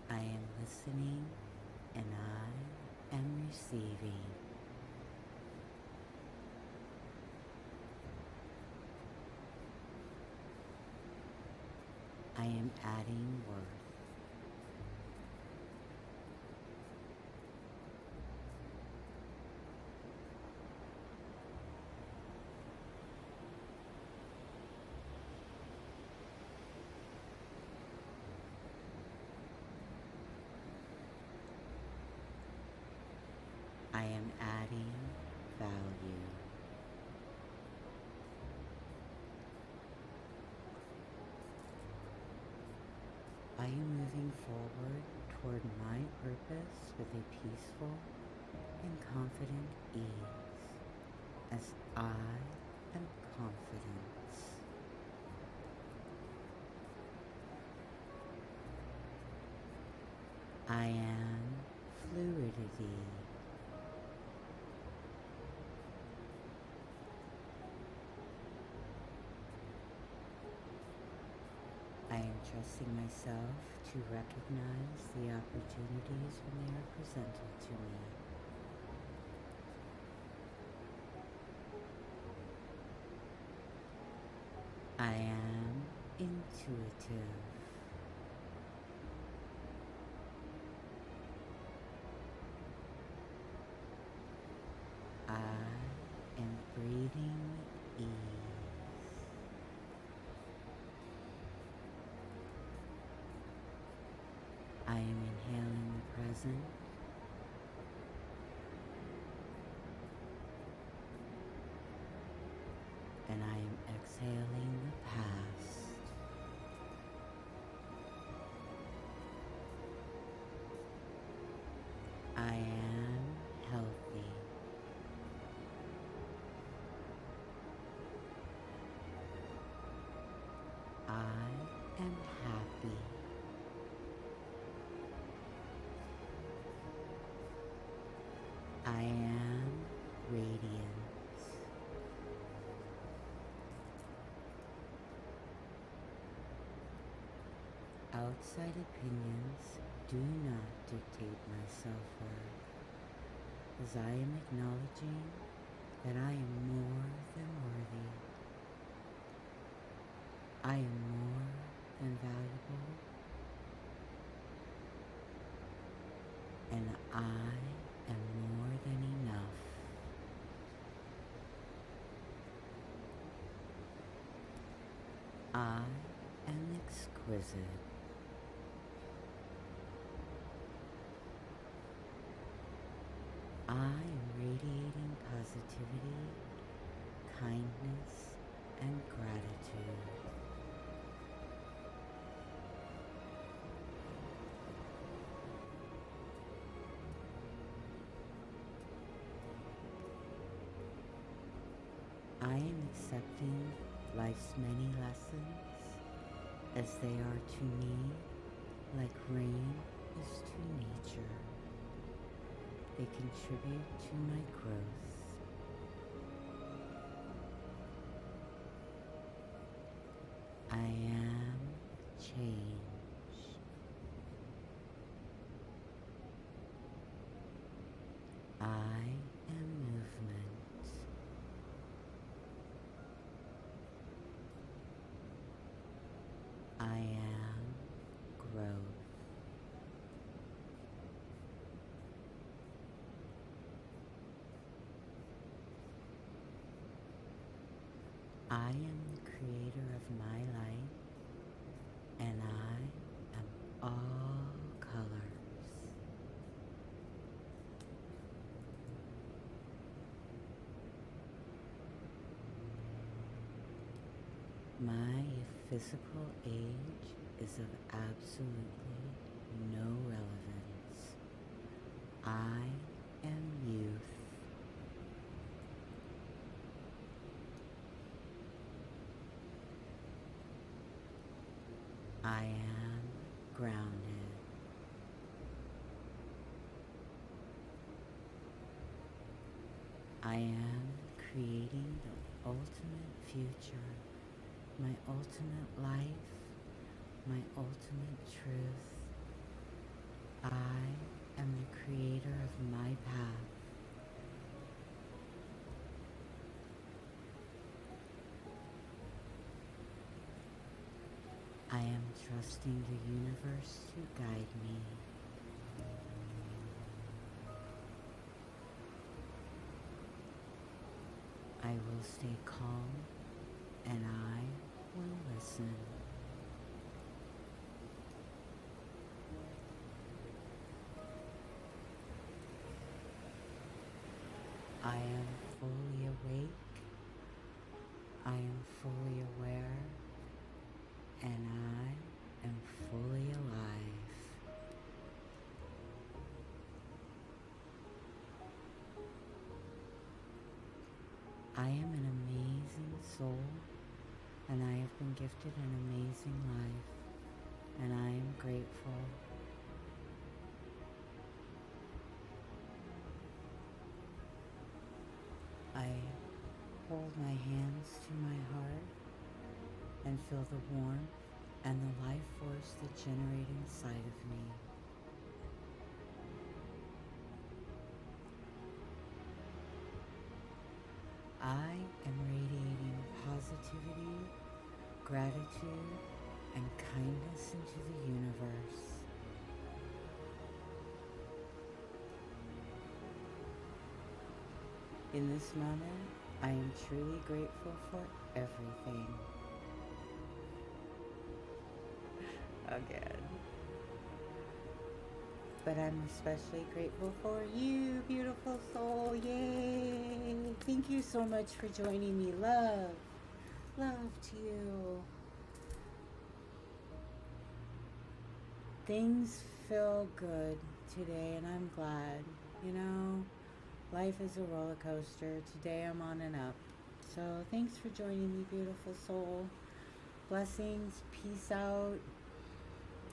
I am listening and I am receiving. I am adding worth. I am adding value. I am moving forward toward my purpose with a peaceful and confident ease as I am confidence. I am fluidity. I am trusting myself to recognize the opportunities when they are presented to me. I am intuitive. I am breathing ease. I am inhaling the present. And I am exhaling the past. I am radiance. Outside opinions do not dictate my self-worth, as I am acknowledging that I am more than worthy. I am more than valuable, and I am more than enough. I am exquisite. I am radiating positivity, kindness, and gratitude. I am accepting life's many lessons as they are to me, like rain is to nature. They contribute to my growth. I am change. I am movement. I am growth. I am the creator of my life, and I am all colors. My physical age is of absolutely no relevance. I am youth. I am grounded. I am creating the ultimate future, my ultimate life, my ultimate truth. I am the creator of my path. I am trusting the universe to guide me. I will stay calm and I will listen. I am fully awake. I am fully aware. And I am fully alive. I am an amazing soul, and I have been gifted an amazing life, and I am grateful. I hold my hands to my heart and feel the warmth and the life force that generate inside of me. I am radiating positivity, gratitude, and kindness into the universe. In this moment, I am truly grateful for everything. Again. But I'm especially grateful for you, beautiful soul. Yay! Thank you so much for joining me. Love. Love to you. Things feel good today, and I'm glad. You know, life is a roller coaster. Today I'm on and up. So thanks for joining me, beautiful soul. Blessings. Peace out.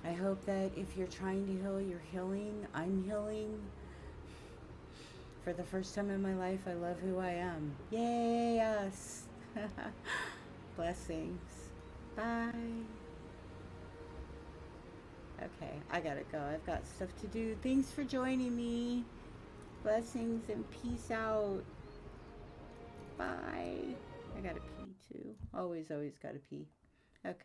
I hope that if you're trying to heal, you're healing. I'm healing. For the first time in my life, I love who I am. Yay, us. Blessings. Bye. Okay, I gotta go. I've got stuff to do. Thanks for joining me. Blessings and peace out. Bye. I gotta pee too. Always gotta pee.